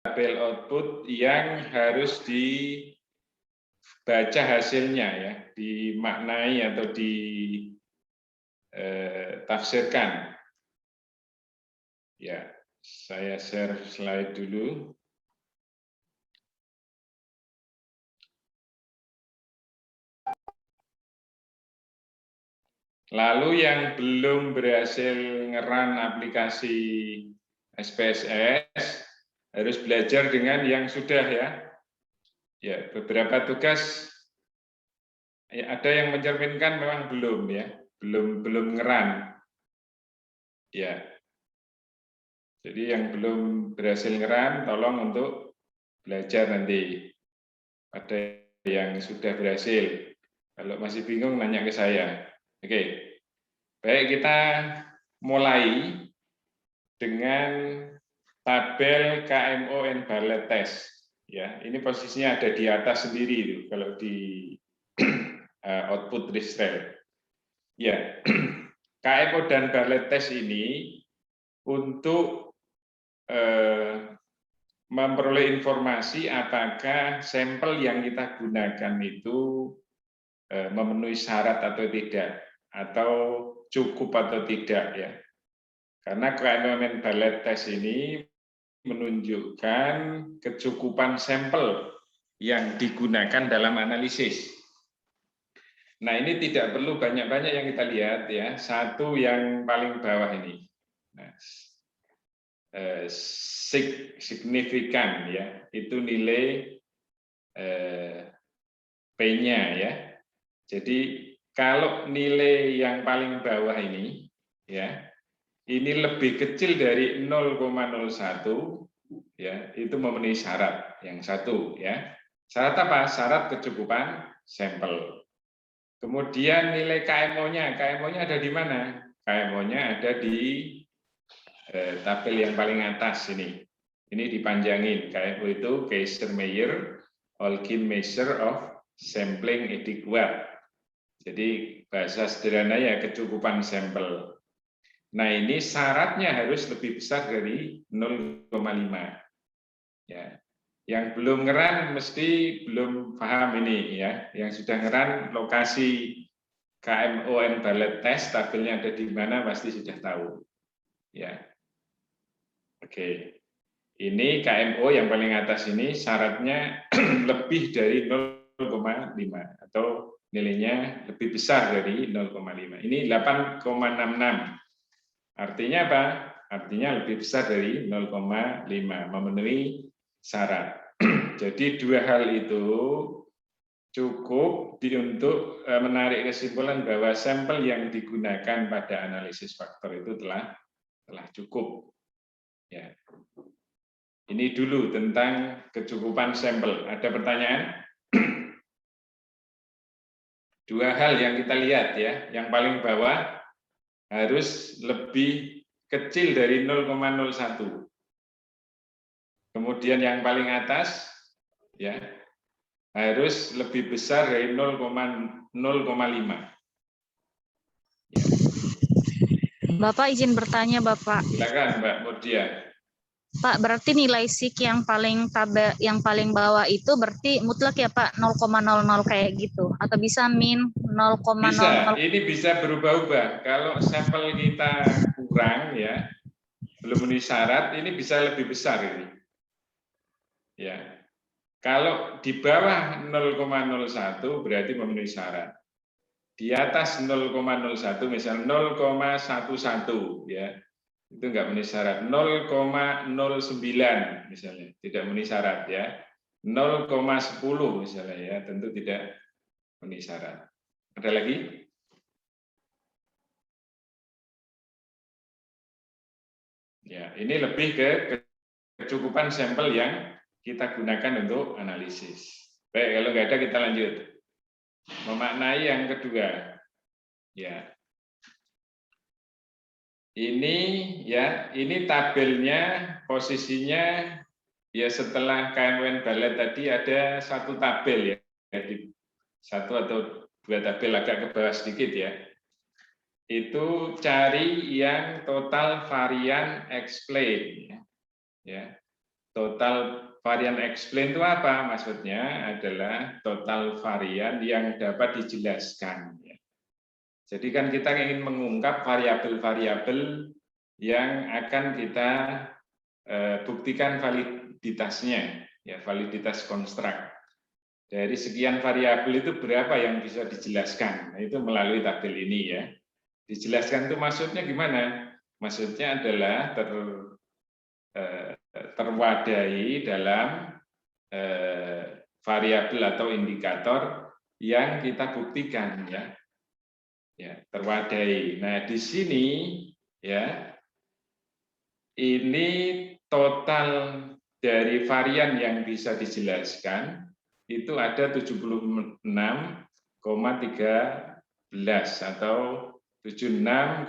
tabel output yang harus dibaca hasilnya ya, dimaknai atau ditafsirkan. Ya, saya share slide dulu. Lalu yang belum berhasil ngeran aplikasi SPSS harus belajar dengan yang sudah ya. Ya, beberapa tugas ya, ada yang mencerminkan memang belum ya, belum ngeran. Ya. Jadi yang belum berhasil ngeran tolong untuk belajar nanti. Ada yang sudah berhasil. Kalau masih bingung nanya ke saya. Oke. Baik, kita mulai dengan tabel KMO Bartlett Test. Ya, ini posisinya ada di atas sendiri itu kalau di output result. Ya, KMO dan Bartlett Test ini untuk memperoleh informasi apakah sampel yang kita gunakan itu memenuhi syarat atau tidak, atau cukup atau tidak ya. Karena KMO Bartlett Test ini menunjukkan kecukupan sampel yang digunakan dalam analisis. Nah, ini tidak perlu banyak-banyak yang kita lihat ya. Satu yang paling bawah ini. Nah, signifikan ya, itu nilai P-nya ya. Jadi kalau nilai yang paling bawah ini ya, ini lebih kecil dari 0,01 ya, itu memenuhi syarat yang satu ya. Syarat apa? Syarat kecukupan sampel. Kemudian nilai KMO-nya, KMO-nya ada di mana? KMO-nya ada di tabel yang paling atas ini. Ini dipanjangin. KMO itu Kaiser-Meyer Holguin Measure of Sampling Adequate. Jadi bahasa sederhana ya kecukupan sampel. Nah, ini syaratnya harus lebih besar dari 0,5. Ya. Yang belum ngeran mesti belum paham ini ya. Yang sudah ngeran lokasi KMO Bartlett Test tabelnya ada di mana pasti sudah tahu. Ya. Oke. Ini KMO yang paling atas ini syaratnya lebih dari 0,5 atau nilainya lebih besar dari 0,5. Ini 8,66. Artinya apa? Artinya lebih besar dari 0,5, memenuhi syarat. Jadi dua hal itu cukup untuk menarik kesimpulan bahwa sampel yang digunakan pada analisis faktor itu telah cukup. Ya. Ini dulu tentang kecukupan sampel. Ada pertanyaan? Dua hal yang kita lihat ya. Yang paling bawah harus lebih kecil dari 0,01. Kemudian yang paling atas ya harus lebih besar dari 0,05. Bapak izin bertanya, Bapak. Silakan, Mbak Mudia. Pak, berarti nilai SIK yang paling bawah itu berarti mutlak ya, Pak, 0,00 kayak gitu, atau bisa min 0,00? Bisa, ini bisa berubah-ubah. Kalau sampel kita kurang ya, belum memenuhi syarat, ini bisa lebih besar ini. Ya. Kalau di bawah 0,01 berarti memenuhi syarat. Di atas 0,01 misal 0,11 ya. Itu enggak memenuhi syarat. 0,09 misalnya, tidak memenuhi syarat ya. 0,10 misalnya ya, tentu tidak memenuhi syarat. Ada lagi? Ya, ini lebih ke kecukupan sampel yang kita gunakan untuk analisis. Baik, kalau nggak ada kita lanjut. Memaknai yang kedua. Ya. Ini ya, ini tabelnya posisinya ya setelah KMO Bartlett tadi ada satu tabel ya. Jadi satu atau dua tabel agak ke bawah sedikit ya. Itu cari yang total varian explain ya. Total varian explain itu apa? Maksudnya adalah total varian yang dapat dijelaskan. Jadi kan kita ingin mengungkap variabel-variabel yang akan kita buktikan validitasnya, ya validitas konstruk. Dari sekian variabel itu berapa yang bisa dijelaskan? Nah, itu melalui tabel ini ya. Dijelaskan itu maksudnya gimana? Maksudnya adalah terwadai dalam variabel atau indikator yang kita buktikan ya. Ya, terwadai. Nah, di sini ya ini total dari varian yang bisa dijelaskan itu ada 76,13 atau 76,131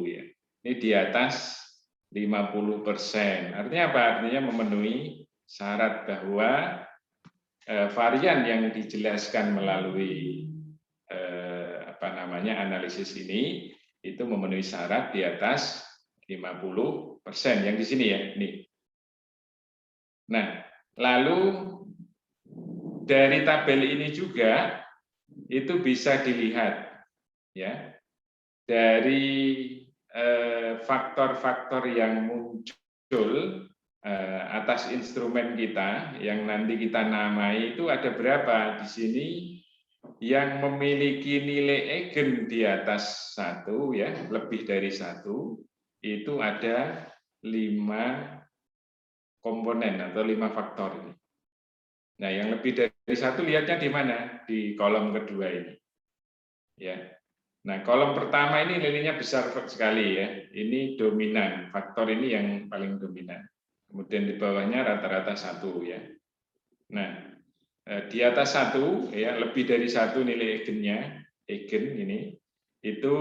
ya. Ini di atas 50%. Artinya apa? Artinya memenuhi syarat bahwa varian yang dijelaskan melalui analisis ini itu memenuhi syarat di atas 50% yang di sini ya. Ini. Nah, lalu dari tabel ini juga itu bisa dilihat ya dari faktor-faktor yang muncul atas instrumen kita yang nanti kita namai itu ada berapa di sini yang memiliki nilai eigen di atas 1 ya, lebih dari 1 itu ada 5 komponen atau 5 faktor ini. Nah, yang lebih dari 1 lihatnya di mana? Di kolom kedua ini. Ya. Nah, kolom pertama ini nilainya besar sekali ya. Ini dominan, faktor ini yang paling dominan. Kemudian di bawahnya rata-rata 1 ya. Nah, di atas 1 ya, lebih dari 1 nilai eigen ini itu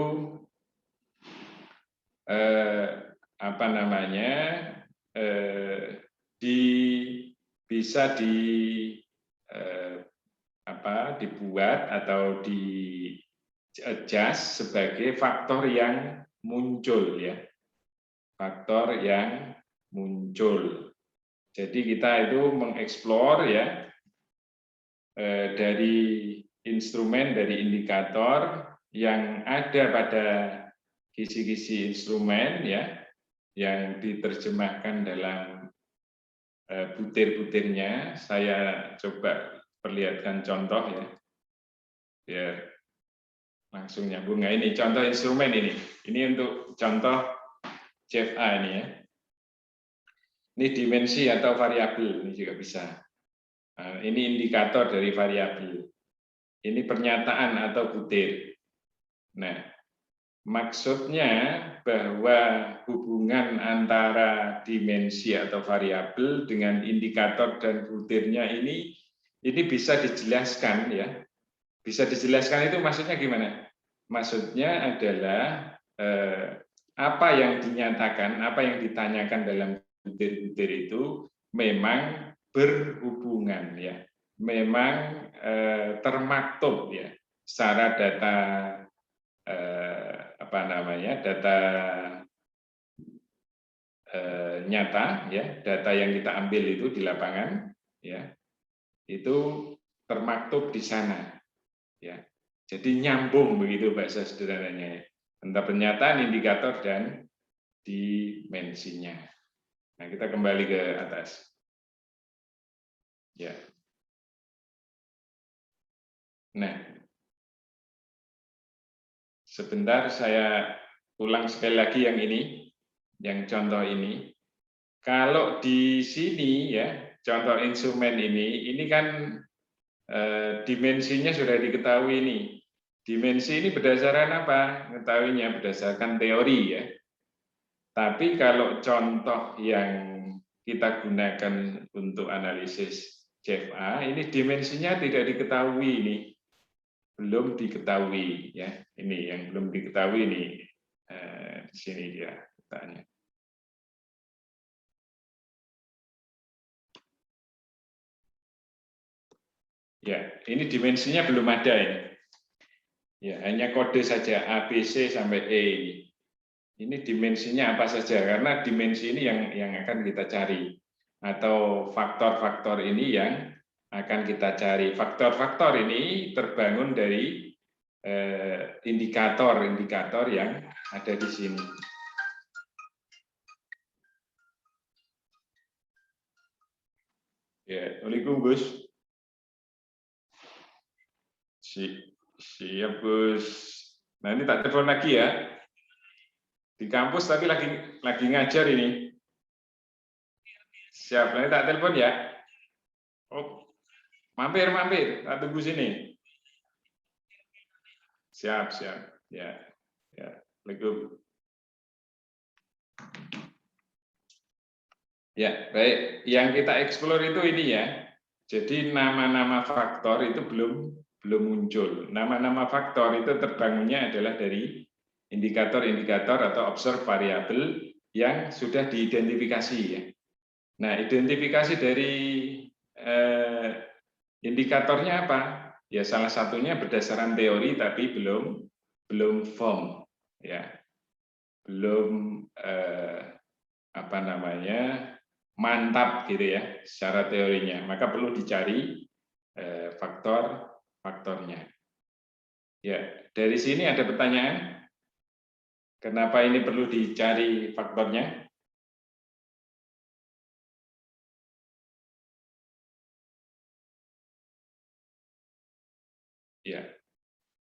bisa dibuat atau di adjust sebagai faktor yang muncul ya. Faktor yang muncul. Jadi kita itu mengeksplor ya dari instrumen, dari indikator yang ada pada kisi-kisi instrumen ya, yang diterjemahkan dalam butir-butirnya. Saya coba perlihatkan contoh ya, biar langsung nyambung. Nah, ini contoh instrumen ini. Ini untuk contoh CFA ini ya. Ini dimensi atau variabel, ini juga bisa. Nah, ini indikator dari variabel. Ini pernyataan atau butir. Nah, maksudnya bahwa hubungan antara dimensi atau variabel dengan indikator dan butirnya ini bisa dijelaskan ya. Bisa dijelaskan itu maksudnya gimana? Maksudnya adalah apa yang dinyatakan, apa yang ditanyakan dalam butir-butir itu memang berhubungan ya, memang termaktub ya secara data data nyata ya, data yang kita ambil itu di lapangan ya, itu termaktub di sana ya. Jadi nyambung begitu bahasa sederhananya antara pernyataan, indikator dan dimensinya. Nah, kita kembali ke atas. Ya. Nah, sebentar saya ulang sekali lagi yang ini, yang contoh ini. Kalau di sini ya, contoh instrumen ini kan dimensinya sudah diketahui nih. Dimensi ini berdasarkan apa? Mengetahuinya berdasarkan teori ya. Tapi kalau contoh yang kita gunakan untuk analisis CFA, ini dimensinya tidak diketahui nih. Belum diketahui ya. Ini yang belum diketahui nih. Di sini dia letaknya. Ya, ini dimensinya belum ada ini. Ya, hanya kode saja A, B, C sampai E ini. Ini dimensinya apa saja, karena dimensi ini yang akan kita cari, atau faktor-faktor ini yang akan kita cari. Faktor-faktor ini terbangun dari indikator-indikator yang ada di sini. Ya, Assalamualaikum Gus. Siap Gus. Nah ini tak telepon lagi ya. Di kampus tapi lagi ngajar ini. Siap, nanti tak telepon ya. Oh, mampir, tak tunggu sini. Siap. Ya. Assalamualaikum. Ya, baik. Yang kita eksplor itu ini ya. Jadi nama-nama faktor itu belum muncul. Nama-nama faktor itu terbangunnya adalah dari indikator-indikator atau observed variable yang sudah diidentifikasi ya. Nah, identifikasi dari indikatornya apa? Ya salah satunya berdasarkan teori tapi belum firm ya. Belum mantap gitu ya secara teorinya. Maka perlu dicari faktor-faktornya. Ya, dari sini ada pertanyaan. Kenapa ini perlu dicari faktornya? Ya.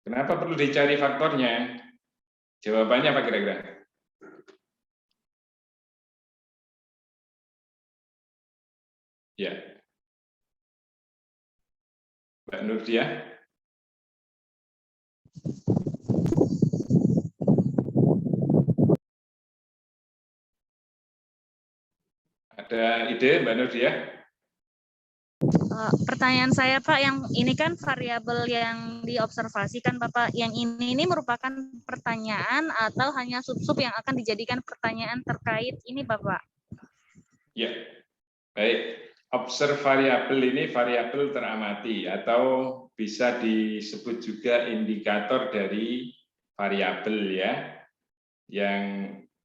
Kenapa perlu dicari faktornya? Jawabannya apa kira-kira? Ya. Mbak Nurdia? Ada ide Mbak Nurdia? Pertanyaan saya Pak, yang ini kan variabel yang diobservasikan Bapak, yang ini merupakan pertanyaan atau hanya sub-sub yang akan dijadikan pertanyaan terkait ini Bapak? Ya, baik. Observe variabel ini variabel teramati atau bisa disebut juga indikator dari variabel ya. Yang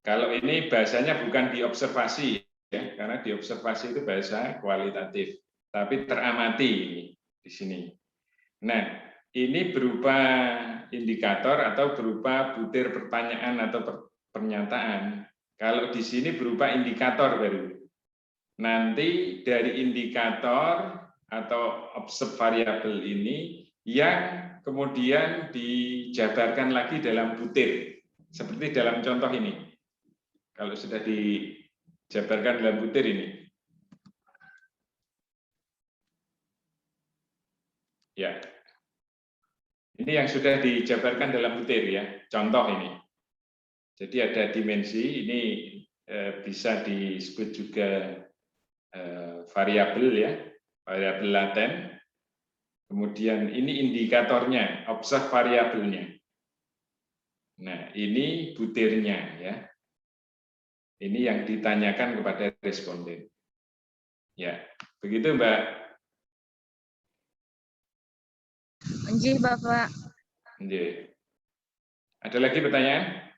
kalau ini bahasanya bukan diobservasi ya, karena diobservasi itu bahasa kualitatif, tapi teramati di sini. Nah, ini berupa indikator atau berupa butir pertanyaan atau pernyataan. Kalau di sini berupa indikator baru. Nanti dari indikator atau observed variable ini yang kemudian dijabarkan lagi dalam butir. Seperti dalam contoh ini. Kalau sudah dijabarkan dalam butir ini. Ya. Ini yang sudah dijabarkan dalam butir ya. Contoh ini. Jadi ada dimensi, ini bisa disebut juga variabel ya, variabel laten. Kemudian ini indikatornya, observe variabelnya. Nah, ini butirnya ya. Ini yang ditanyakan kepada responden. Ya, begitu Mbak. Nggih, Bapak. Nggih. Ada lagi pertanyaan?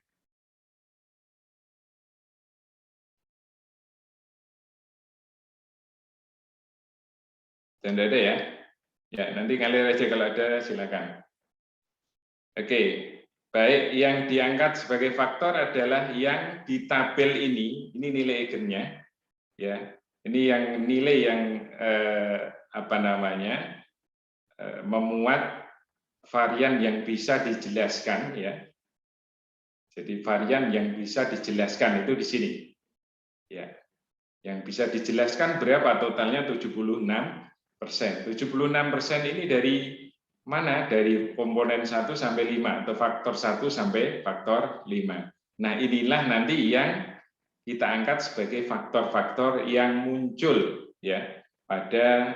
Dan ada ya? Ya, nanti ngalir aja kalau ada silakan. Oke, baik, yang diangkat sebagai faktor adalah yang di tabel ini nilai eigennya, ya. Ini yang nilai yang memuat varian yang bisa dijelaskan, ya. Jadi varian yang bisa dijelaskan itu di sini, ya. Yang bisa dijelaskan berapa totalnya 76%. 76% ini dari mana? Dari komponen 1 sampai 5 atau faktor 1 sampai faktor 5. Nah, inilah nanti yang kita angkat sebagai faktor-faktor yang muncul ya pada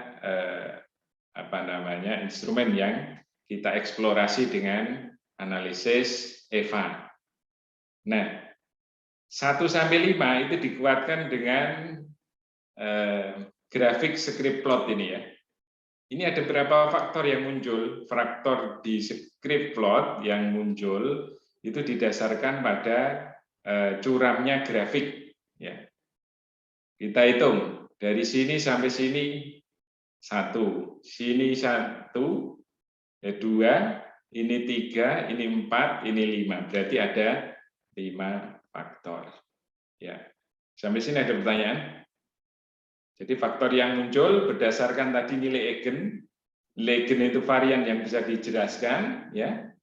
instrumen yang kita eksplorasi dengan analisis EVA. Nah, 1 sampai 5 itu dikuatkan dengan grafik script plot ini ya. Ini ada beberapa faktor yang muncul. Faktor di script plot yang muncul itu didasarkan pada curamnya grafik. Ya. Kita hitung dari sini sampai sini 1, sini 1, 2, ini 3, ini 4, ini 5. Berarti ada 5 faktor. Ya. Sampai sini ada pertanyaan? Jadi faktor yang muncul berdasarkan tadi nilai eigen. Nilai eigen itu varian yang bisa dijelaskan, ya.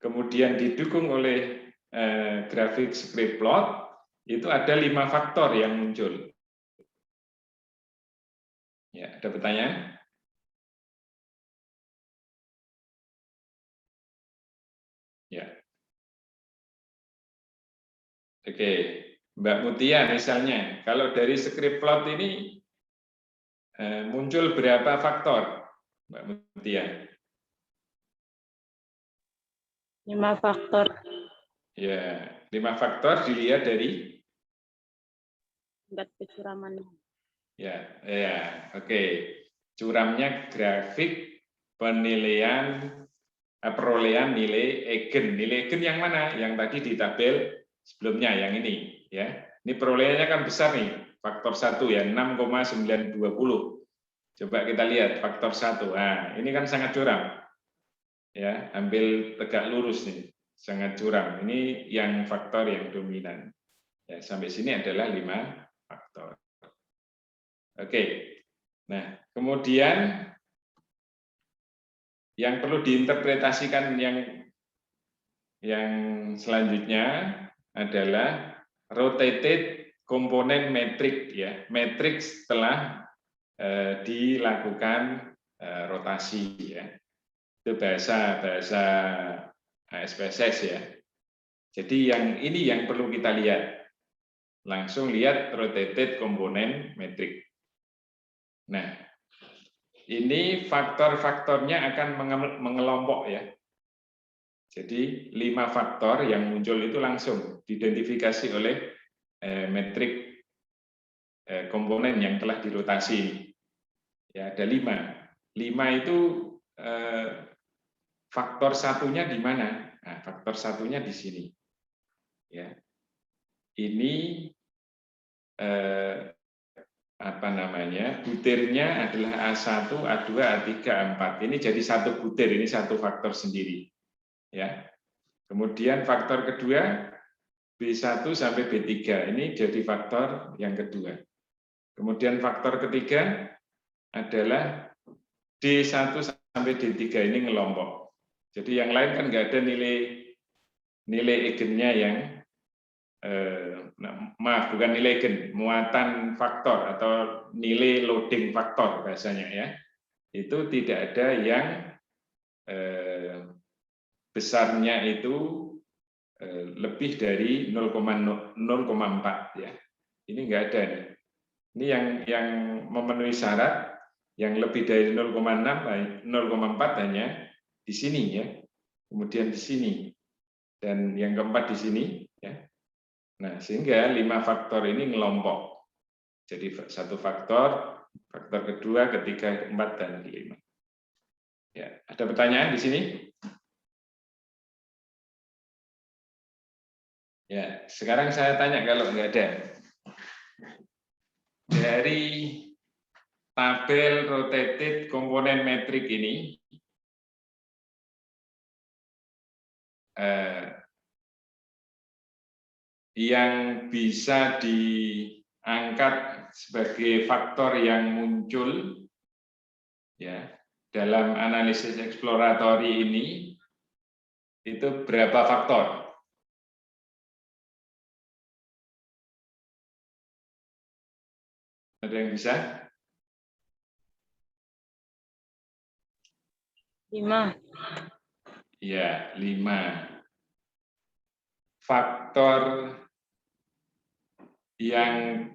Kemudian didukung oleh grafik script plot, itu ada 5 faktor yang muncul. Ya, ada pertanyaan? Ya. Oke, Mbak Mutia misalnya, kalau dari script plot ini muncul berapa faktor, Mbak Mutia? 5 faktor. Ya, 5 faktor dilihat dari Tingkat kecuraman. ya, oke. Curamnya grafik penilaian perolehan nilai eigen. Nilai eigen yang mana? Yang tadi di tabel sebelumnya, yang ini, ya. Ini perolehannya kan besar nih, faktor 1 ya, 6,920. Coba kita lihat faktor 1. Nah, ini kan sangat curam. Ya, ambil tegak lurus nih, sangat curam. Ini yang faktor yang dominan. Ya, sampai sini adalah 5 faktor. Oke. Nah, kemudian yang perlu diinterpretasikan yang selanjutnya adalah rotated komponen metrik, ya. Metrik setelah dilakukan rotasi, ya. Itu bahasa SPSS, ya. Jadi yang ini yang perlu kita lihat. Langsung lihat rotated komponen metrik. Nah, ini faktor-faktornya akan mengelompok, ya. Jadi 5 faktor yang muncul itu langsung diidentifikasi oleh metrik komponen yang telah dirotasi ini. Ya, ada 5. 5 itu faktor satunya di mana? Nah, faktor satunya di sini. Ya. Ini apa namanya? Butirnya adalah A1, A2, A3, A4. Ini jadi satu butir, ini satu faktor sendiri. Ya. Kemudian faktor kedua B1 sampai B3. Ini jadi faktor yang kedua. Kemudian faktor ketiga adalah D1 sampai D3, ini ngelompok. Jadi yang lain kan nggak ada nilai eigennya yang maaf, bukan nilai eigen, muatan faktor atau nilai loading faktor bahasanya, ya. Itu tidak ada yang besarnya itu lebih dari 0,4, ya. Ini enggak ada nih. Ini yang memenuhi syarat yang lebih dari 0,6, 0,4 hanya di sini, ya. Kemudian di sini dan yang keempat di sini, ya. Nah, sehingga 5 faktor ini ngelompok. Jadi satu faktor, faktor kedua, ketiga, keempat, dan kelima. Ya, ada pertanyaan di sini? Ya, sekarang saya tanya kalau nggak ada. Dari tabel rotated komponen metrik ini, yang bisa diangkat sebagai faktor yang muncul, ya, dalam analisis eksploratori ini itu berapa faktor? Ada yang bisa? 5. Ya, 5. Faktor yang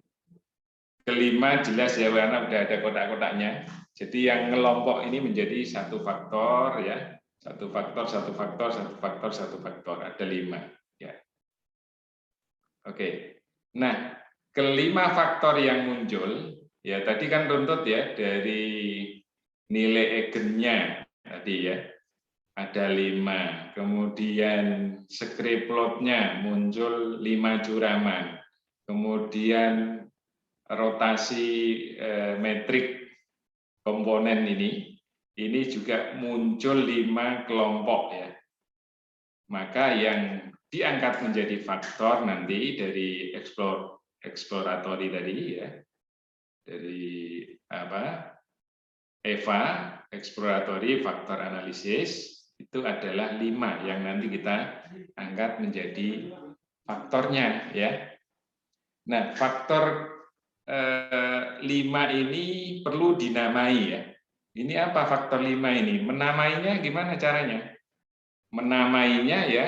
kelima jelas ya, karena udah ada kotak-kotaknya. Jadi yang ngelompok ini menjadi satu faktor, ya, satu faktor, satu faktor, satu faktor, satu faktor. Ada 5. Ya. Oke. Nah, kelima faktor yang muncul, ya tadi kan runtut ya dari nilai eigennya tadi, ya. ada 5. Kemudian script plotnya muncul 5 curaman. Kemudian rotasi metrik komponen ini juga muncul 5 kelompok ya. Maka yang diangkat menjadi faktor nanti dari exploratory tadi ya, dari EVA, exploratory factor analysis, itu adalah 5 yang nanti kita angkat menjadi faktornya ya. Nah, faktor 5 ini perlu dinamai ya. Ini apa faktor 5 ini? Menamainya gimana caranya? Menamainya ya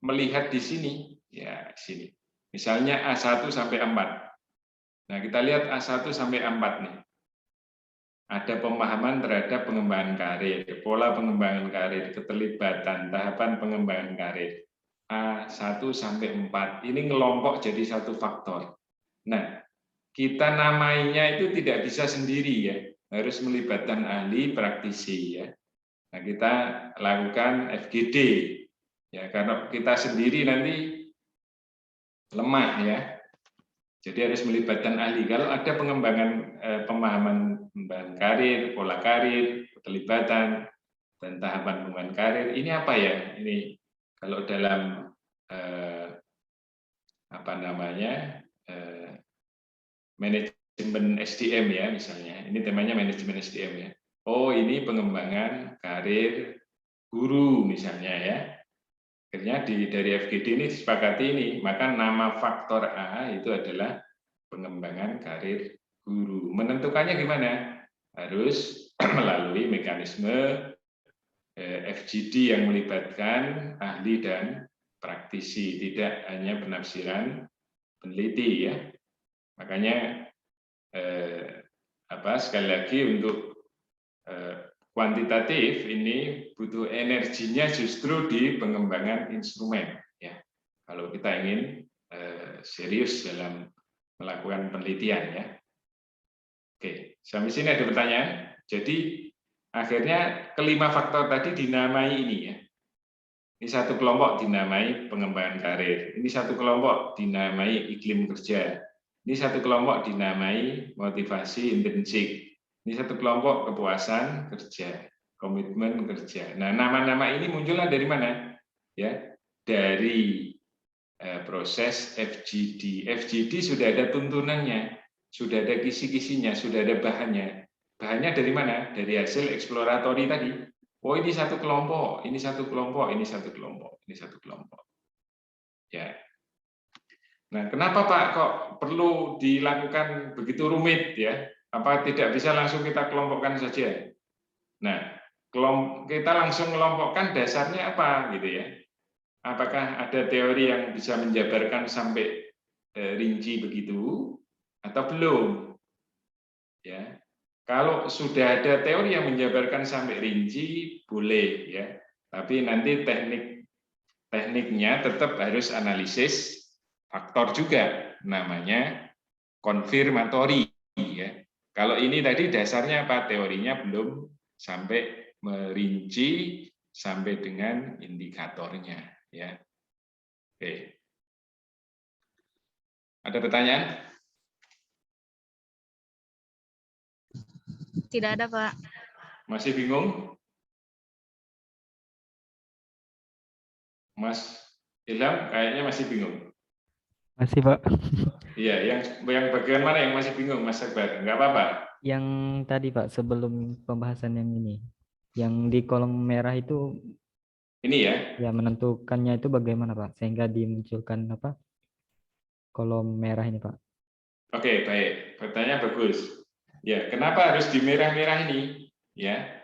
melihat di sini ya, sini. Misalnya A1 sampai 4. Nah, kita lihat A1 sampai 4 nih. Ada pemahaman terhadap pengembangan karir, pola pengembangan karir, keterlibatan, tahapan pengembangan karir. A1 sampai 4 ini ngelompok jadi satu faktor. Nah, kita namainya itu tidak bisa sendiri ya, harus melibatkan ahli praktisi ya. Nah, kita lakukan FGD ya, karena kita sendiri nanti lemah ya. Jadi harus melibatkan ahli. Kalau ada pengembangan pemahaman pengembangan karir, pola karir, keterlibatan dan tahapan pengembangan karir, ini apa ya? Ini kalau dalam manajemen SDM ya misalnya, ini temanya manajemen SDM ya. Oh, ini pengembangan karir guru misalnya ya. Akhirnya dari FGD ini disepakati ini, maka nama faktor A itu adalah pengembangan karir guru. Menentukannya gimana? Harus melalui mekanisme FGD yang melibatkan ahli dan praktisi, tidak hanya penafsiran peneliti ya. Makanya sekali lagi untuk kuantitatif ini butuh energinya justru di pengembangan instrumen ya. Kalau kita ingin serius dalam melakukan penelitian ya. Oke, sampai sini ada pertanyaan. Jadi akhirnya kelima faktor tadi dinamai ini ya. Ini satu kelompok dinamai pengembangan karir. Ini satu kelompok dinamai iklim kerja. Ini satu kelompok dinamai motivasi intrinsik. Ini satu kelompok kepuasan kerja, komitmen kerja. Nah, nama-nama ini munculnya dari mana? Ya, dari proses FGD. FGD sudah ada tuntunannya, sudah ada kisi-kisinya, sudah ada bahannya. Bahannya dari mana? Dari hasil eksploratory tadi. Oh, ini satu kelompok, ini satu kelompok, ini satu kelompok, ini satu kelompok. Ya. Nah, kenapa Pak kok perlu dilakukan begitu rumit ya? Apa tidak bisa langsung kita kelompokkan saja? Nah, kita langsung kelompokkan dasarnya apa gitu ya? Apakah ada teori yang bisa menjabarkan sampai rinci begitu atau belum? Ya. Kalau sudah ada teori yang menjabarkan sampai rinci boleh ya. Tapi nanti tekniknya tetap harus analisis faktor juga, namanya konfirmatori ya. Kalau ini tadi dasarnya apa? Teorinya belum sampai merinci sampai dengan indikatornya ya. Oke. Ada pertanyaan? Tidak ada, Pak. Masih bingung? Mas Ilham kayaknya masih bingung. Masih, Pak. Iya, yang bagian mana yang masih bingung, Mas Akbar? Enggak apa-apa. Yang tadi, Pak, sebelum pembahasan yang ini. Yang di kolom merah itu ini ya. Ya, menentukannya itu bagaimana, Pak? Sehingga dimunculkan kolom merah ini, Pak. Oke, baik. Pertanyaan bagus. Ya, kenapa harus di merah-merah ini? Ya.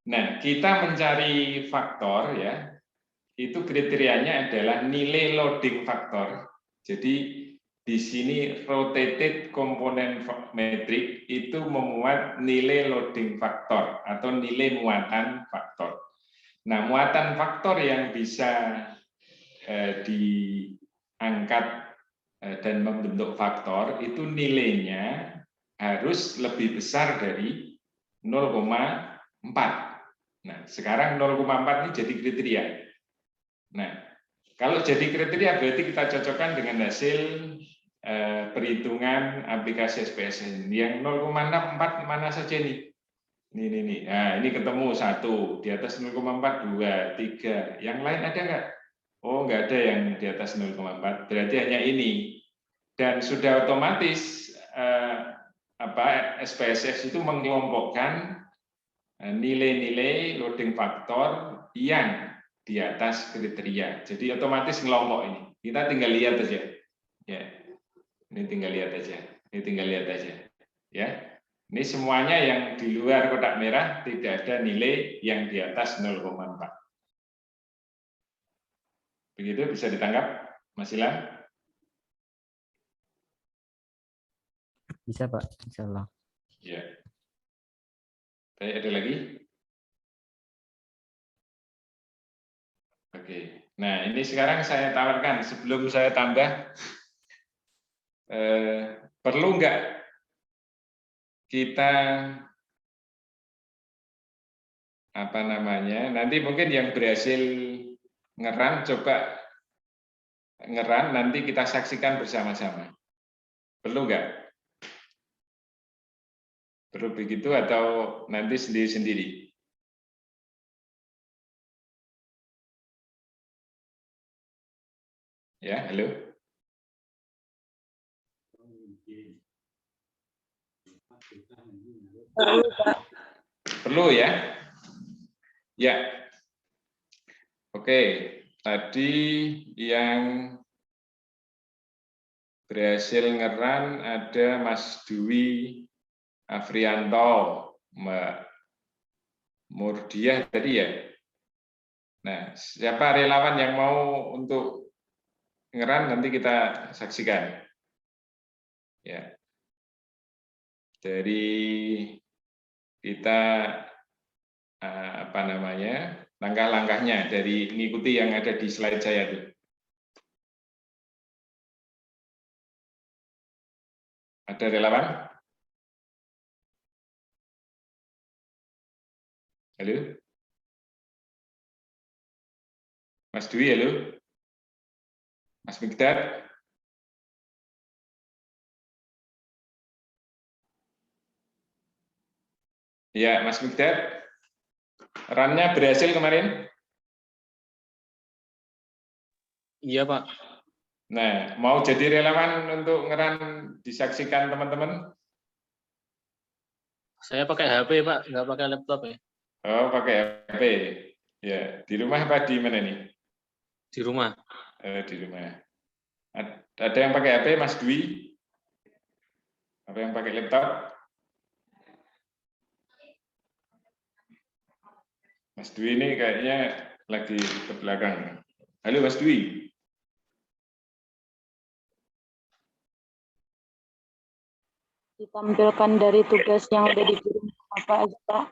Nah, kita mencari faktor ya. Itu kriterianya adalah nilai loading faktor. Jadi di sini rotated component metric itu memuat nilai loading faktor atau nilai muatan faktor. Nah, muatan faktor yang bisa diangkat dan membentuk faktor itu nilainya harus lebih besar dari 0,4. Nah, sekarang 0,4 ini jadi kriteria. Nah, kalau jadi kriteria berarti kita cocokkan dengan hasil perhitungan aplikasi SPSS. Yang 0,64 mana saja nih? Nih. Nah, ini ketemu 1, di atas 0,4, 2, 3. Yang lain ada nggak? Oh, nggak ada yang di atas 0,4. Berarti hanya ini. Dan sudah otomatis SPSS itu mengelompokkan nilai-nilai loading faktor yang di atas kriteria. Jadi otomatis ngelompok ini. Kita tinggal lihat aja. Ya. Ini tinggal lihat aja. Ya. Ini semuanya yang di luar kotak merah tidak ada nilai yang di atas 0,4. Begitu bisa ditangkap, Mas Ilham? Bisa Pak, insya Allah. Ya. Baik, ada lagi? Oke. Nah, ini sekarang saya tawarkan sebelum saya tambah, perlu nggak kita nanti mungkin yang berhasil ngeran coba ngeran nanti kita saksikan bersama-sama. Perlu nggak? Perlu begitu atau nanti sendiri-sendiri? Ya, halo? Perlu ya? Ya. Oke, tadi yang berhasil ngeran ada Mas Dwi Afrianto, Mbak Murdiah tadi ya. Nah, siapa relawan yang mau untuk ngeran nanti kita saksikan. Ya. Dari kita langkah-langkahnya dari mengikuti yang ada di slide saya tuh. Ada relawan? Halo? Mas Dwi, halo? Mas Mikdad? Ya, Mas Mikdad? Runnya berhasil kemarin? Iya, Pak. Nah, mau jadi relawan untuk ngeran disaksikan teman-teman? Saya pakai HP, Pak, nggak pakai laptop ya. Oh, pakai HP. Ya, di rumah apa di mana nih? Di rumah. Di rumah. Ada yang pakai HP, Mas Dwi? Apa yang pakai laptop? Mas Dwi ini kayaknya lagi ke belakang. Halo Mas Dwi. Ditampilkan dari tugas yang udah dikirim apa aja Pak?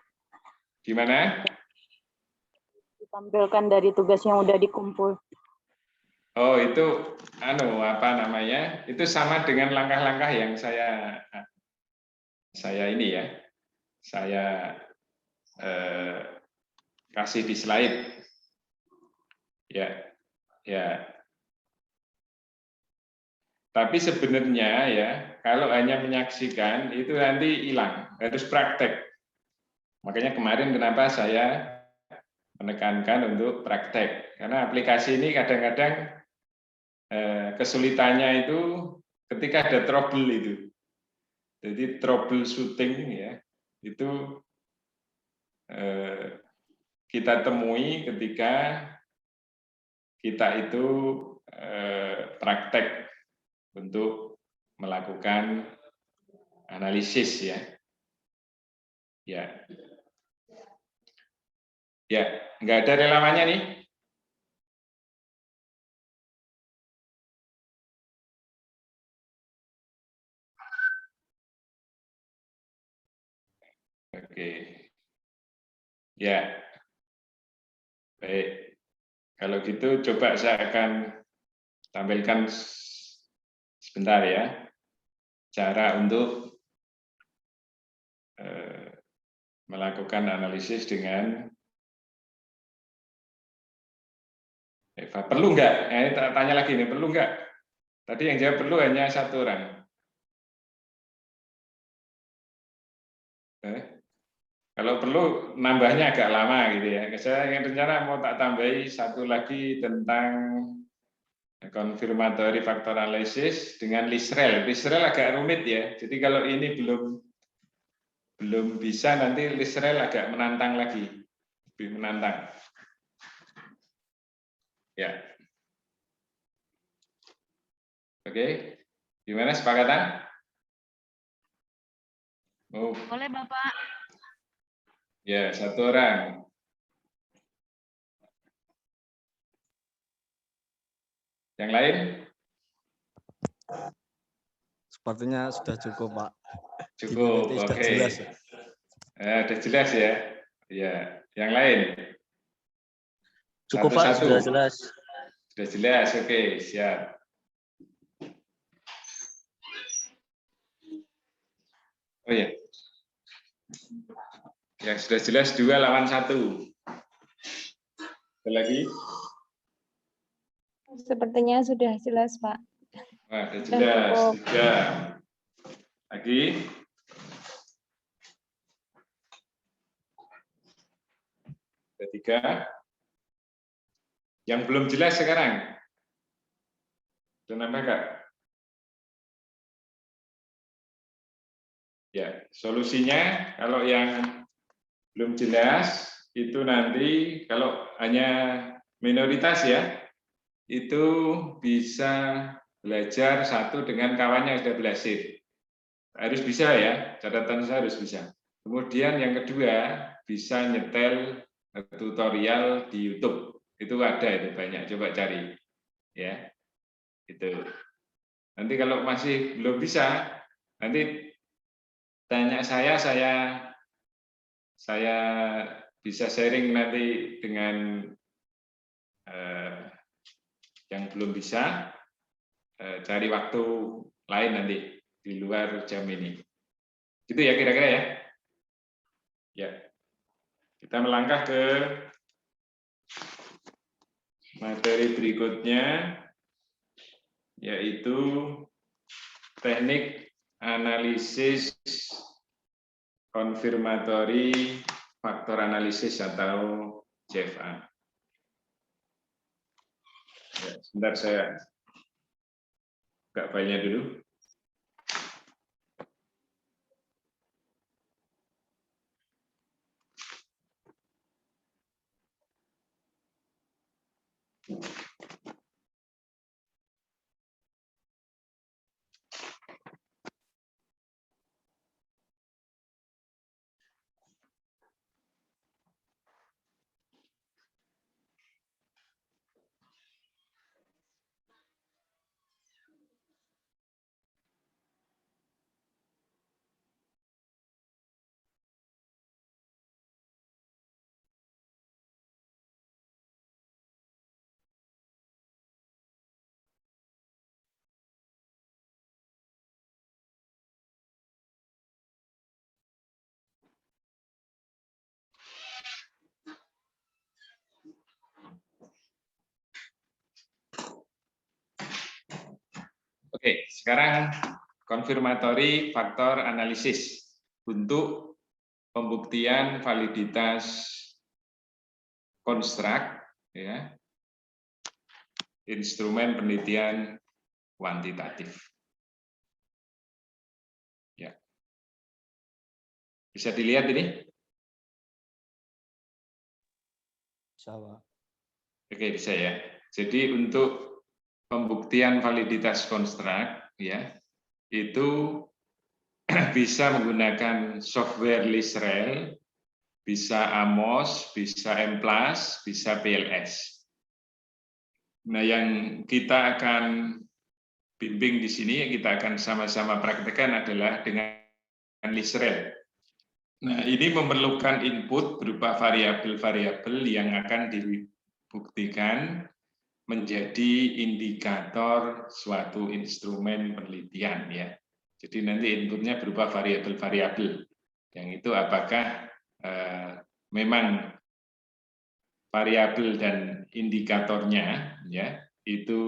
Gimana? Ditampilkan dari tugas yang udah dikumpul. Oh, itu itu sama dengan langkah-langkah yang saya ini ya. Saya kasih di slide. Ya. Tapi sebenarnya ya, kalau hanya menyaksikan itu nanti hilang, harus praktek. Makanya kemarin kenapa saya menekankan untuk praktek, karena aplikasi ini kadang-kadang kesulitannya itu ketika ada trouble itu. Jadi troubleshooting ya, itu kita temui ketika kita itu praktek untuk melakukan analisis ya. Ya, nggak ada relawannya nih. Oke. Ya. Baik. Kalau gitu coba saya akan tampilkan sebentar ya. Cara untuk melakukan analisis dengan Eva, perlu nggak? Tanya lagi nih, perlu nggak? Tadi yang jawab perlu hanya 1 orang. Kalau perlu nambahnya agak lama gitu ya. Saya rencana mau tak tambahi 1 lagi tentang confirmatory factor analysis dengan Lisrel. Lisrel agak rumit ya. Jadi kalau ini belum bisa, nanti Lisrel agak menantang lagi, lebih menantang. Ya. Oke, gimana sepakatan? Oh, Boleh Bapak. ya 1 orang. Yang lain? Sepertinya sudah cukup, Pak. Cukup, Dimiliki sudah oke. jelas. Sudah jelas ya. Ya, yang lain? Cukup Pak, Satu-satu. sudah jelas. Sudah jelas, oke, siap. Oh ya. Yang sudah jelas 2 lawan 1. Ada lagi? Sepertinya sudah jelas, Pak. Wah, sudah jelas. 3. Lagi? Ada 3. Yang belum jelas sekarang? Sudah nambah Kak? Ya, solusinya kalau yang belum jelas itu nanti kalau hanya minoritas ya, itu bisa belajar satu dengan kawannya yang sudah berhasil. Harus bisa ya, catatan saya harus bisa. Kemudian yang kedua, bisa nyetel tutorial di YouTube. Itu ada itu banyak, coba cari. Ya. Itu. Nanti kalau masih belum bisa, nanti tanya saya bisa sharing nanti dengan yang belum bisa, cari waktu lain nanti di luar jam ini. Gitu ya kira-kira ya. Ya. Kita melangkah ke materi berikutnya, yaitu teknik analisis konfirmatori faktor analisis atau CFA. Ya, sebentar saya buka filenya dulu. Oke, sekarang konfirmatori faktor analisis untuk pembuktian validitas konstruk, ya, instrumen penelitian kuantitatif. Ya, bisa dilihat ini? Bisa, Pak. Oke, bisa ya. Jadi untuk pembuktian validitas konstruk, ya, itu bisa menggunakan software Lisrel, bisa Amos, bisa M+, bisa PLS. Nah, yang kita akan bimbing di sini, yang kita akan sama-sama praktekkan adalah dengan Lisrel. Nah, ini memerlukan input berupa variabel-variabel yang akan dibuktikan menjadi indikator suatu instrumen penelitian ya. Jadi nanti inputnya berupa variabel-variabel. Yang itu apakah memang variabel dan indikatornya ya itu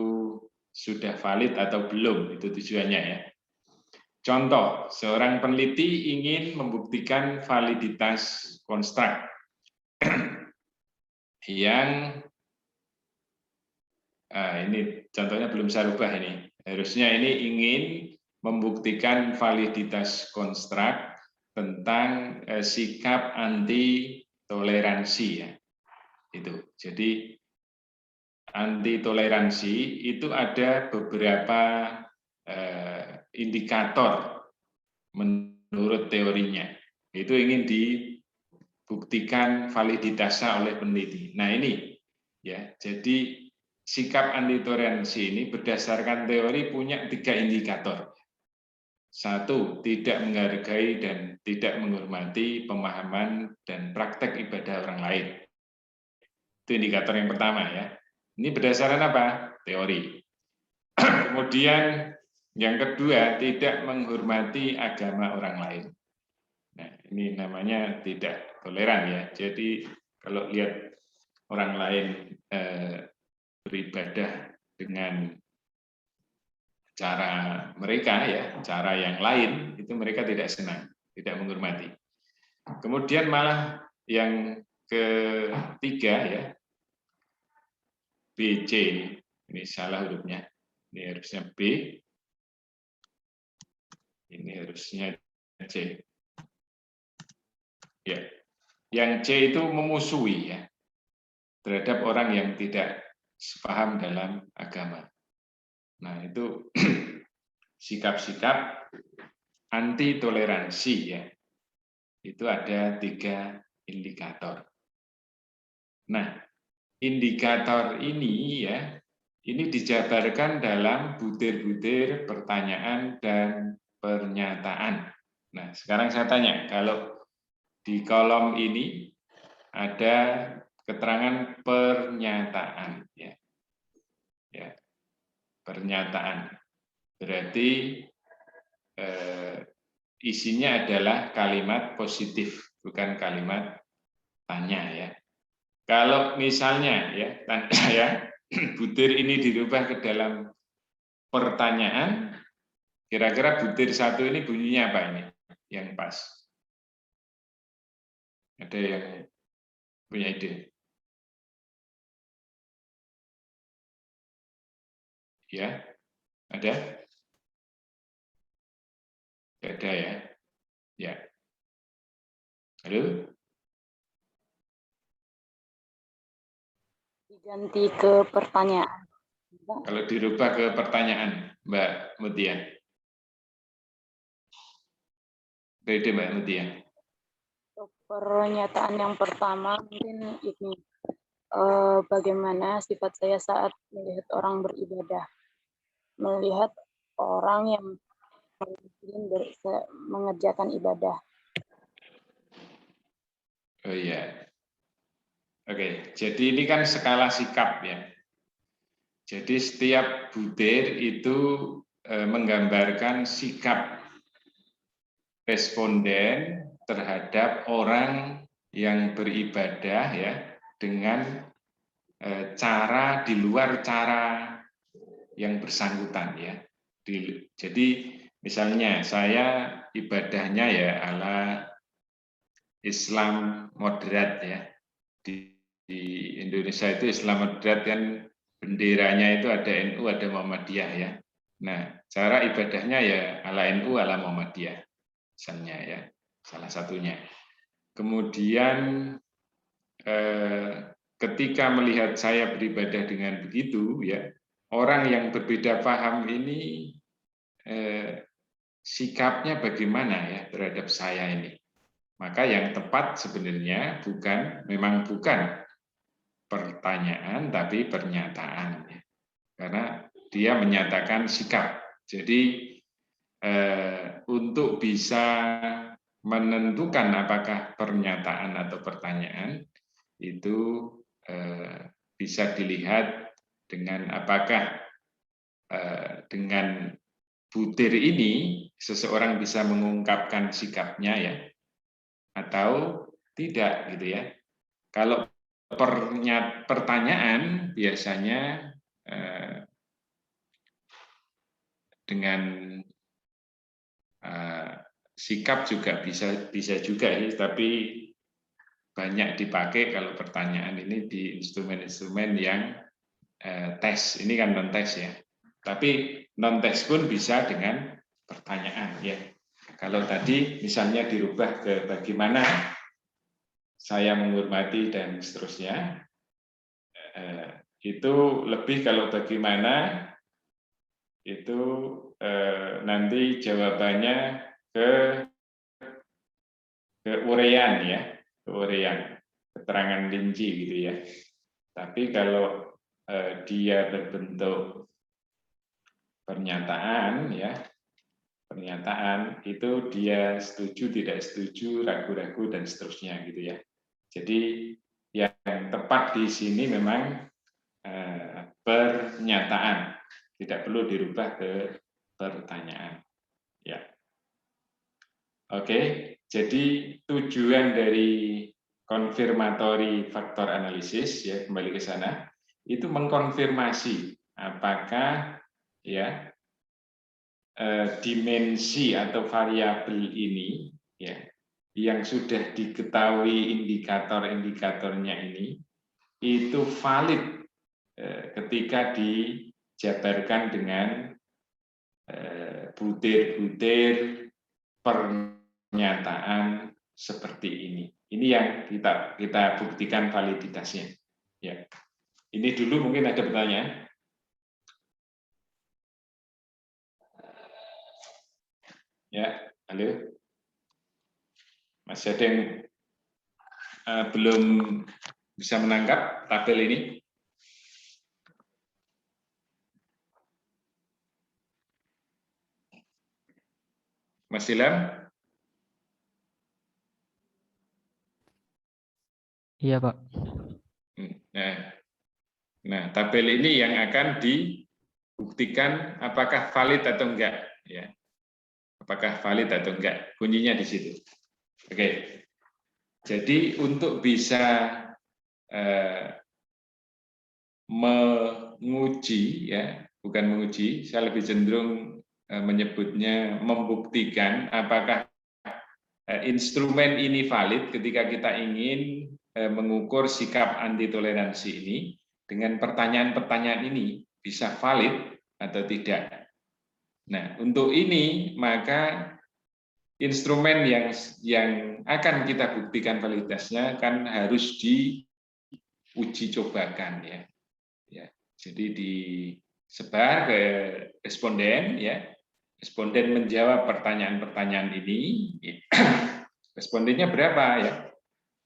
sudah valid atau belum, itu tujuannya ya. Contoh, seorang peneliti ingin membuktikan validitas konstruk yang ini contohnya belum saya rubah ini. Harusnya ini ingin membuktikan validitas konstruk tentang sikap anti toleransi ya. Itu. Jadi anti toleransi itu ada beberapa indikator menurut teorinya. Itu ingin dibuktikan validitasnya oleh peneliti. Nah, ini ya. Jadi sikap anti toleransi ini berdasarkan teori punya 3 indikator. 1, tidak menghargai dan tidak menghormati pemahaman dan praktek ibadah orang lain. Itu indikator yang pertama ya. Ini berdasarkan apa? Teori. Kemudian yang kedua, tidak menghormati agama orang lain. Nah, ini namanya tidak toleran ya. Jadi kalau lihat orang lain beribadah dengan cara mereka ya, cara yang lain, itu mereka tidak senang, tidak menghormati. Kemudian malah yang ketiga ya, BC ini salah hurufnya. Ini harusnya B. Ini harusnya C. Ya. Yang C itu memusuhi ya terhadap orang yang tidak sepaham dalam agama. Nah, itu sikap-sikap anti toleransi ya. Itu ada 3 indikator. Nah, indikator ini ya, ini dijabarkan dalam butir-butir pertanyaan dan pernyataan. Nah, sekarang saya tanya, kalau di kolom ini ada keterangan pernyataan ya. Ya. Pernyataan. Berarti isinya adalah kalimat positif, bukan kalimat tanya ya. Kalau misalnya ya, tanda ya, butir ini dirubah ke dalam pertanyaan, kira-kira butir 1 ini bunyinya apa ini? Yang pas. Ada yang punya ide? Ya, ada? Tidak ada ya? Ya. Halo? Diganti ke pertanyaan. Kalau dirubah ke pertanyaan, Mbak Mutia. Beda Mbak Mutia. Pernyataan yang pertama mungkin ini bagaimana sifat saya saat melihat orang beribadah, melihat orang yang mengerjakan ibadah. Oh iya. Oke, jadi ini kan skala sikap ya. Jadi setiap butir itu menggambarkan sikap responden terhadap orang yang beribadah ya dengan cara di luar cara yang bersangkutan ya. Jadi misalnya saya ibadahnya ya ala Islam moderat ya. Di Indonesia itu Islam moderat kan benderanya itu ada NU, ada Muhammadiyah ya. Nah, cara ibadahnya ya ala NU, ala Muhammadiyah misalnya ya, salah satunya. Kemudian ketika melihat saya beribadah dengan begitu ya, orang yang berbeda paham ini sikapnya bagaimana ya terhadap saya ini. Maka yang tepat sebenarnya memang bukan pertanyaan tapi pernyataan ya. Karena dia menyatakan sikap. Jadi untuk bisa menentukan apakah pernyataan atau pertanyaan itu bisa dilihat dengan apakah dengan butir ini seseorang bisa mengungkapkan sikapnya ya atau tidak gitu ya. Kalau pertanyaan biasanya dengan sikap juga bisa juga ya, tapi banyak dipakai kalau pertanyaan ini di instrumen-instrumen yang tes. Ini kan non tes ya. Tapi non tes pun bisa dengan pertanyaan ya. Kalau tadi misalnya dirubah ke bagaimana saya menghormati dan seterusnya, itu lebih kalau bagaimana itu nanti jawabannya ke uraian ya, ke uraian, keterangan rinci gitu ya. Tapi kalau dia berbentuk pernyataan ya, pernyataan itu dia setuju, tidak setuju, ragu-ragu dan seterusnya gitu ya. Jadi yang tepat di sini memang pernyataan, tidak perlu dirubah ke pertanyaan. Ya. Oke, jadi tujuan dari konfirmatory faktor analisis ya, kembali ke sana, itu mengkonfirmasi apakah ya dimensi atau variabel ini ya yang sudah diketahui indikator-indikatornya ini itu valid ketika dijabarkan dengan butir-butir pernyataan seperti ini. Ini yang kita buktikan validitasnya. Ya, ini dulu mungkin ada pertanyaan. Ya, halo. Masih ada yang belum bisa menangkap tabel ini? Mas Ilham? Iya, Pak. Nah, tabel ini yang akan dibuktikan apakah valid atau enggak, ya. Apakah valid atau enggak? Kuncinya di situ. Oke. Jadi untuk bisa menguji, ya, bukan menguji, saya lebih cenderung menyebutnya membuktikan apakah instrumen ini valid ketika kita ingin mengukur sikap anti toleransi ini dengan pertanyaan-pertanyaan ini bisa valid atau tidak. Nah, untuk ini maka instrumen yang akan kita buktikan validitasnya kan harus diuji cobakan ya. Ya, jadi disebar ke responden ya. Responden menjawab pertanyaan-pertanyaan ini. Respondennya berapa ya?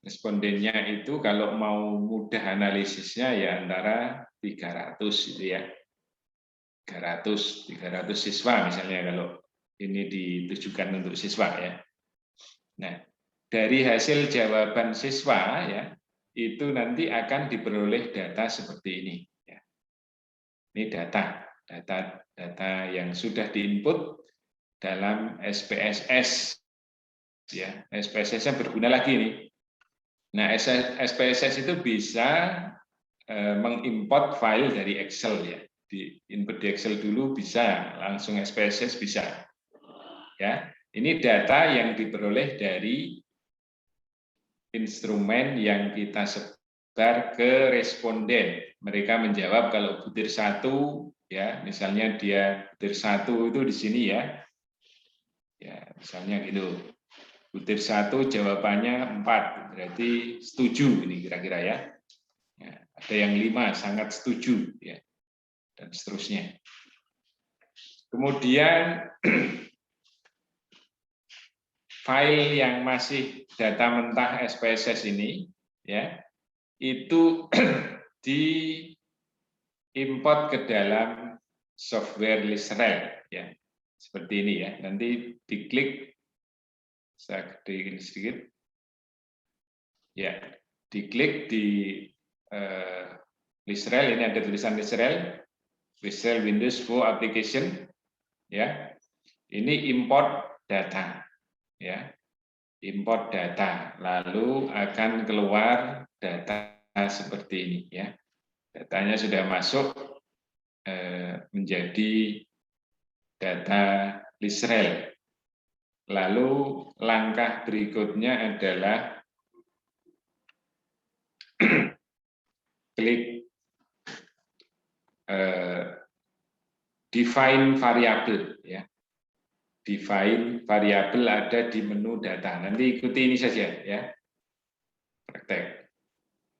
Respondennya itu kalau mau mudah analisisnya ya antara 300 gitu ya. 300 siswa misalnya kalau ini ditujukan untuk siswa ya. Nah, dari hasil jawaban siswa ya, itu nanti akan diperoleh data seperti ini ya. Ini data yang sudah diinput dalam SPSS ya. SPSS-nya berguna lagi nih. Nah, SPSS itu bisa mengimport file dari Excel ya. Di input di Excel dulu bisa, langsung SPSS bisa. Ya, ini data yang diperoleh dari instrumen yang kita sebar ke responden. Mereka menjawab kalau butir 1 ya, misalnya dia butir 1 itu di sini ya. Ya, misalnya gitu. Butir 1 jawabannya 4, berarti setuju ini kira-kira ya. Ya, ada yang 5 sangat setuju ya. Dan seterusnya. Kemudian file yang masih data mentah SPSS ini ya, itu diimport ke dalam software Lisrel ya. Seperti ini ya. Nanti diklik, saya gedein sedikit. Ya, diklik di Lisrel, ini ada tulisan Lisrel Windows for Application ya. Ini import data ya. Import data lalu akan keluar data seperti ini ya. Datanya sudah masuk menjadi data Lisrel. Lalu langkah berikutnya adalah klik define variable ya. Define variable ada di menu data. Nanti ikuti ini saja ya. Praktek.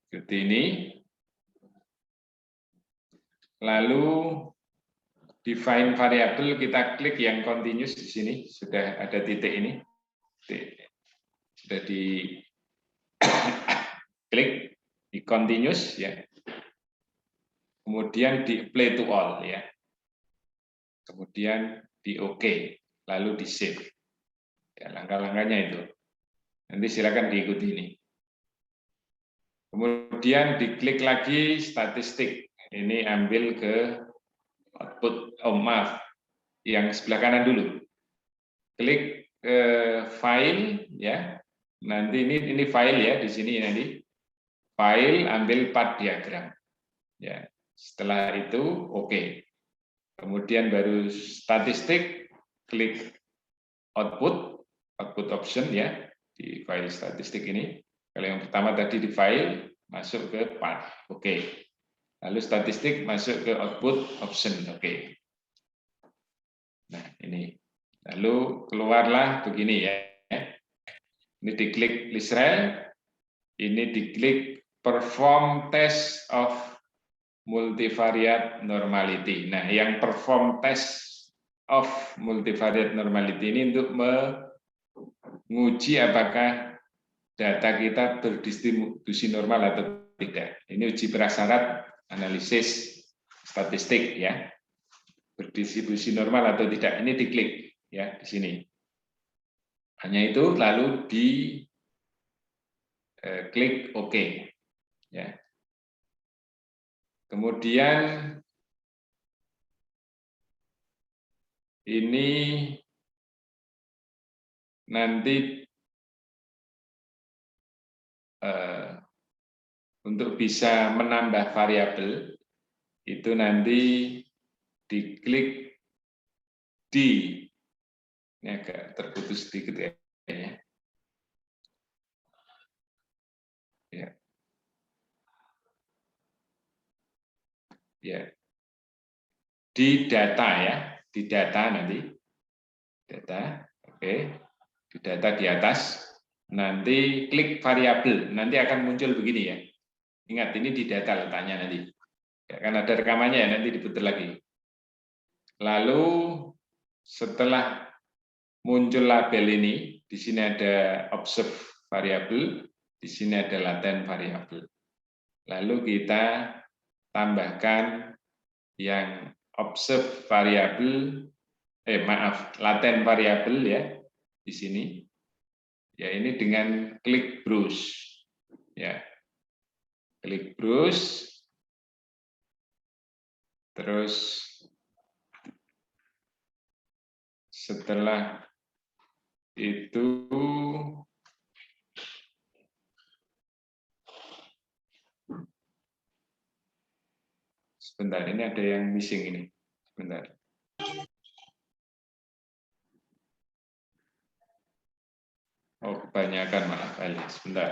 Ikuti ini. Lalu define variable kita klik yang continuous di sini, sudah ada titik ini. Sudah di klik di continuous ya. Kemudian di play to all ya. Kemudian di OK, lalu di save. Ya, langkah-langkahnya itu. Nanti silakan diikuti ini. Kemudian diklik lagi statistik. Ini ambil ke output, maaf, yang sebelah kanan dulu. Klik file ya. Nanti ini file ya di sini nanti. File ambil path diagram. Ya. Setelah itu oke. Kemudian baru statistik, klik output option ya di file statistik ini. Kalau yang pertama tadi di file masuk ke path. Oke. Lalu statistik masuk ke output option. Oke. Nah, ini. Lalu keluarlah begini ya. Ini diklik Lisrel. Ini diklik perform test of multivariate normality. Nah, yang perform test of multivariate normality ini untuk menguji apakah data kita berdistribusi normal atau tidak. Ini uji prasyarat analisis statistik ya, berdistribusi normal atau tidak, ini diklik ya di sini. Hanya itu, lalu di klik OK ya. Kemudian ini nanti untuk bisa menambah variabel itu nanti diklik di, ini agak terputus sedikit ya. Ya. Ya. Di data ya, di data nanti. Data, oke. Di data di atas, nanti klik variabel, nanti akan muncul begini ya. Ingat, ini di data letaknya nanti. Ya, kan ada rekamannya ya, nanti diputar lagi. Lalu setelah muncul label ini, di sini ada observe variable, di sini ada latent variable. Lalu kita tambahkan yang observe variable, latent variable ya di sini. Ya, ini dengan klik browse. Ya. Klik browse. Terus setelah itu sebentar, ini ada yang missing ini. Sebentar. Oh, kebanyakan malah kali. Sebentar.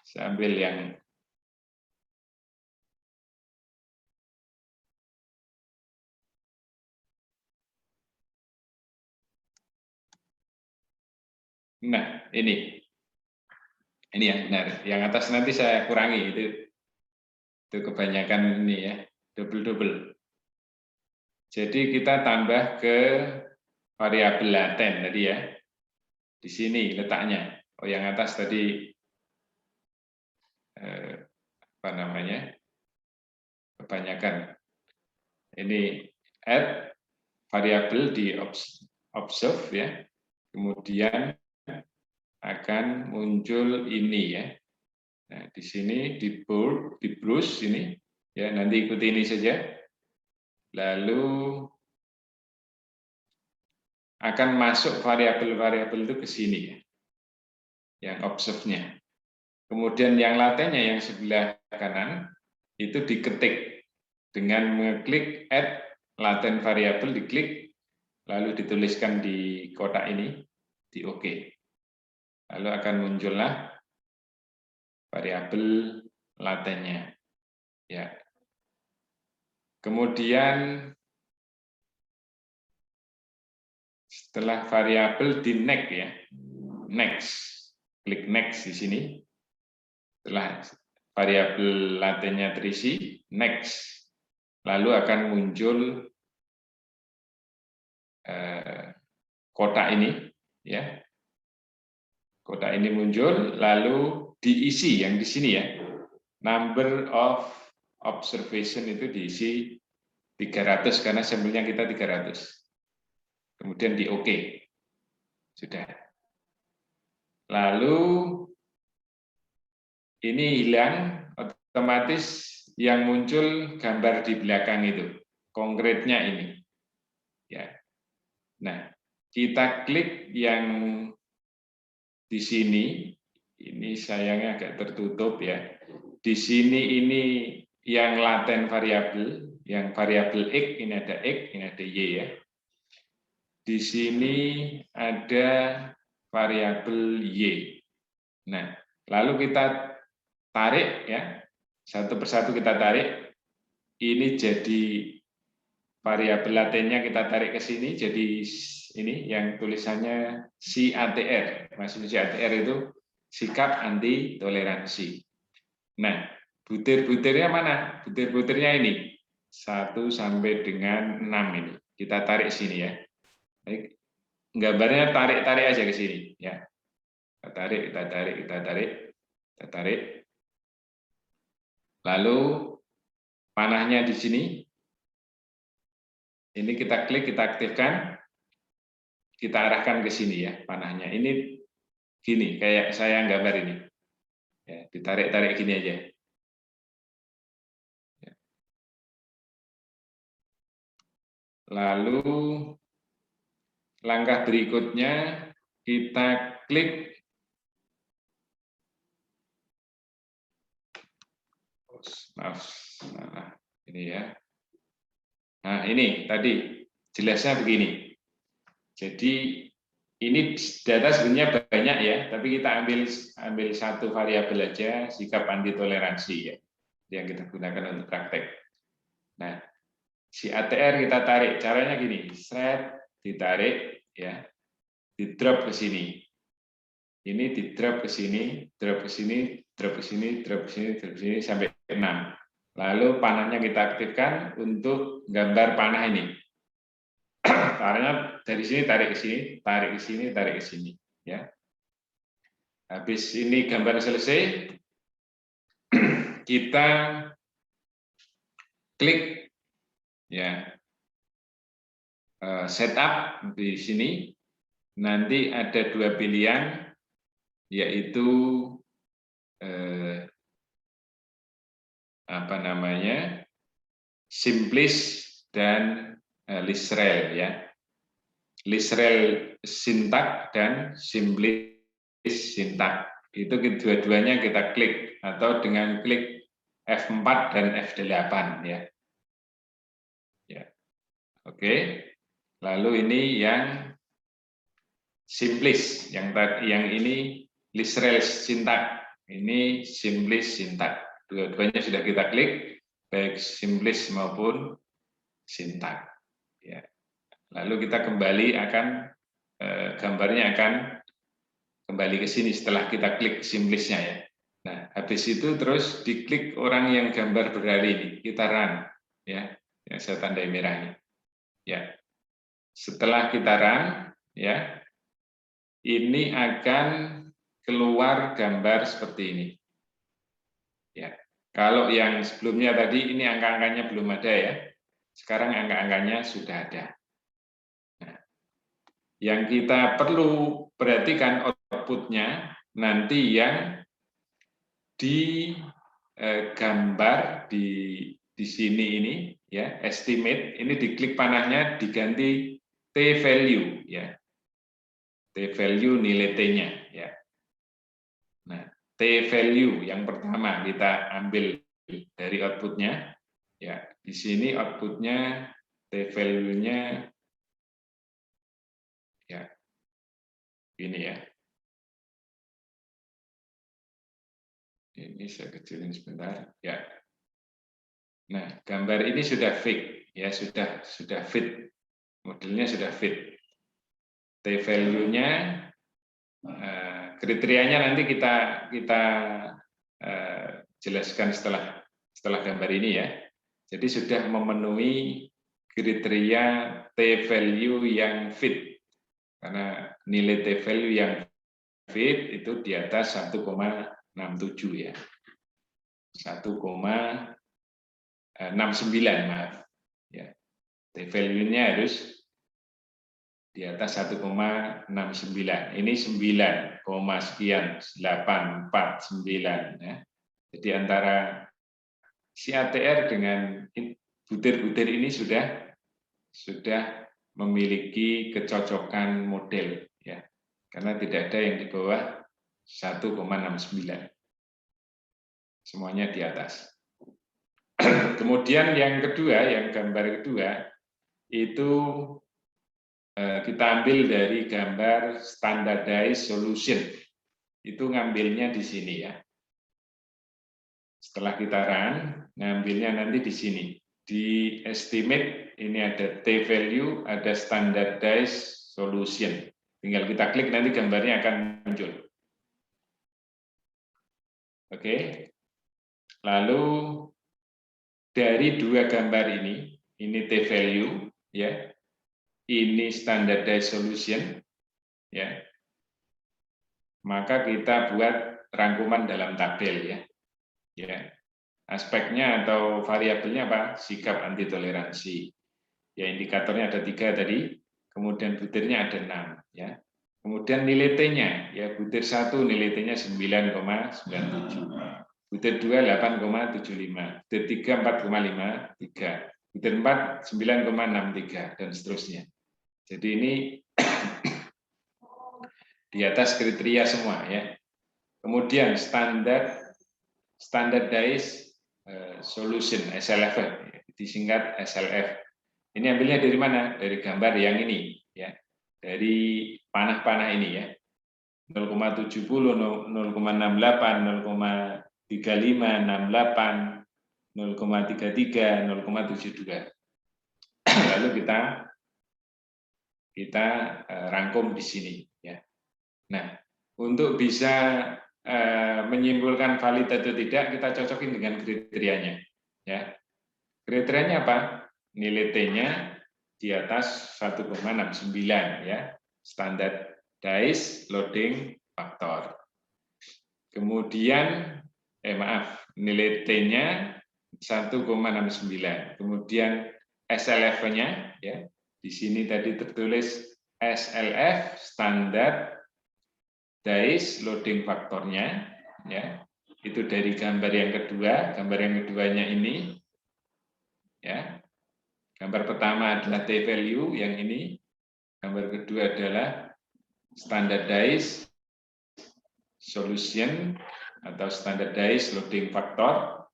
Saya ambil yang nah, ini yang benar. Yang atas nanti saya kurangi itu kebanyakan ini ya, double. Jadi kita tambah ke variabel laten tadi ya. Di sini letaknya. Oh, yang atas tadi apa namanya? Kebanyakan. Ini add variabel di observe ya. Kemudian akan muncul ini ya. Nah, di sini di browse ini ya, nanti ikuti ini saja. Lalu akan masuk variabel-variabel itu ke sini ya. Yang observe-nya. Kemudian yang latennya yang sebelah kanan itu diketik dengan mengklik add laten variable, diklik lalu dituliskan di kotak ini, di OK. Lalu akan muncullah variabel latennya. Ya. Kemudian setelah variabel di next ya, next, klik next di sini. Setelah variabel latennya terisi, next, lalu akan muncul kotak ini, ya. Kotak ini muncul, lalu diisi yang di sini ya, number of observation itu diisi 300 karena sampelnya kita 300. Kemudian di OK, sudah. Lalu ini hilang, otomatis yang muncul gambar di belakang itu, konkretnya ini. Ya. Nah, kita klik yang di sini, ini sayangnya agak tertutup ya. Di sini ini yang laten variabel, yang variabel X, ini ada X, ini ada Y ya. Di sini ada variabel Y. Nah, lalu kita tarik ya, satu persatu kita tarik. Ini jadi variabel latennya kita tarik ke sini, jadi ini yang tulisannya CATR. Maksudnya CATR itu sikap anti toleransi. Nah, butir-butirnya mana? Butir-butirnya ini 1 sampai dengan 6 ini. Kita tarik sini ya. Baik. Gambarnya tarik-tarik aja ke sini ya. Kita tarik, kita tarik, kita tarik, kita tarik. Lalu panahnya di sini. Ini kita klik, kita aktifkan. Kita arahkan ke sini ya panahnya. Ini gini, kayak saya gambar ini. Ya, ditarik-tarik gini aja. Ya. Lalu langkah berikutnya kita klik maaf, ini ya. Nah, ini tadi jelasnya begini. Jadi ini data sebenarnya banyak ya, tapi kita ambil satu variabel aja, sikap anti toleransi ya, yang kita gunakan untuk praktek. Nah, si ATR kita tarik, caranya gini, thread ditarik ya, di drop ke sini. Ini di drop ke sini, drop ke sini, drop ke sini, drop ke sini, drop ke sini sampai 6. Lalu panahnya kita aktifkan untuk gambar panah ini. Caranya dari sini tarik ke sini, tarik ke sini, tarik ke sini, ya. Habis ini gambar selesai, kita klik ya setup di sini. Nanti ada 2 pilihan, yaitu simplis dan Lisrel ya. Lisrel sintak dan simplis sintak. Itu kedua-duanya kita klik atau dengan klik F4 dan F8 ya. Ya. Oke. Lalu ini yang simplis, yang ini Lisrel sintak, ini simplis sintak. Dua-duanya sudah kita klik, baik simplis maupun sintak. Ya. Lalu kita kembali gambarnya akan kembali ke sini setelah kita klik simplisnya ya. Nah, habis itu terus diklik orang yang gambar berlari ini, kita run ya, yang saya tandai merah ini. Ya. Setelah kita run ya, ini akan keluar gambar seperti ini. Ya. Kalau yang sebelumnya tadi ini angka-angkanya belum ada ya. Sekarang angka-angkanya sudah ada. Nah, yang kita perlu perhatikan outputnya nanti yang di gambar di sini ini ya, estimate ini diklik panahnya diganti T value ya. T value nilai T-nya ya. Nah, T-value yang pertama kita ambil dari outputnya. Ya, di sini outputnya T-value-nya ya ini ya. Ini saya kecilin sebentar. Ya. Nah, gambar ini sudah fit, ya sudah fit, modelnya sudah fit. T-value-nya, kriterianya nanti kita jelaskan setelah gambar ini ya. Jadi sudah memenuhi kriteria T-value yang fit, karena nilai T-value yang fit itu di atas 1,67 ya, 1,69 maaf ya, T-value-nya harus di atas 1,69. Ini 9, sekian 849 ya. Jadi antara si ATR dengan butir-butir ini sudah memiliki kecocokan model ya. Karena tidak ada yang di bawah 1,69. Semuanya di atas. Kemudian yang kedua, yang gambar kedua, itu kita ambil dari gambar standardized solution. Itu ngambilnya di sini ya. Setelah kita run, ngambilnya nanti di sini. Di estimate, ini ada T-value, ada standardized solution. Tinggal kita klik, nanti gambarnya akan muncul. Oke. Lalu dari dua gambar ini T-value, ya, ini standardized solution, ya. Maka kita buat rangkuman dalam tabel, ya. Ya. Aspeknya atau variabelnya apa? Sikap anti toleransi. Ya, indikatornya ada 3 tadi, kemudian butirnya ada 6, ya. Kemudian nilai T-nya, ya, butir 1 nilai T-nya 9,97. Butir 2 8,75, butir 3 4,53, butir 4 9,63 dan seterusnya. Jadi ini di atas kriteria semua ya. Kemudian standardized solution SLF, disingkat SLF. Ini ambilnya dari mana? Dari gambar yang ini ya. Dari panah-panah ini ya. 0,70, 0,68, 0,35, 68, 0,33, 0,72. Lalu kita rangkum di sini ya. Nah, untuk bisa menyimpulkan valid atau tidak, kita cocokin dengan kriterianya ya. Kriterianya apa? Nilai T-nya di atas 1,69 ya. Standardized loading factor. Kemudian nilai T-nya 1,69. Kemudian SLF-nya ya. Di sini tadi tertulis SLF standardized loading faktornya ya. Itu dari gambar yang kedua, gambar yang keduanya ini ya. Gambar pertama adalah T-value yang ini. Gambar kedua adalah standardized solution atau standardized loading factor,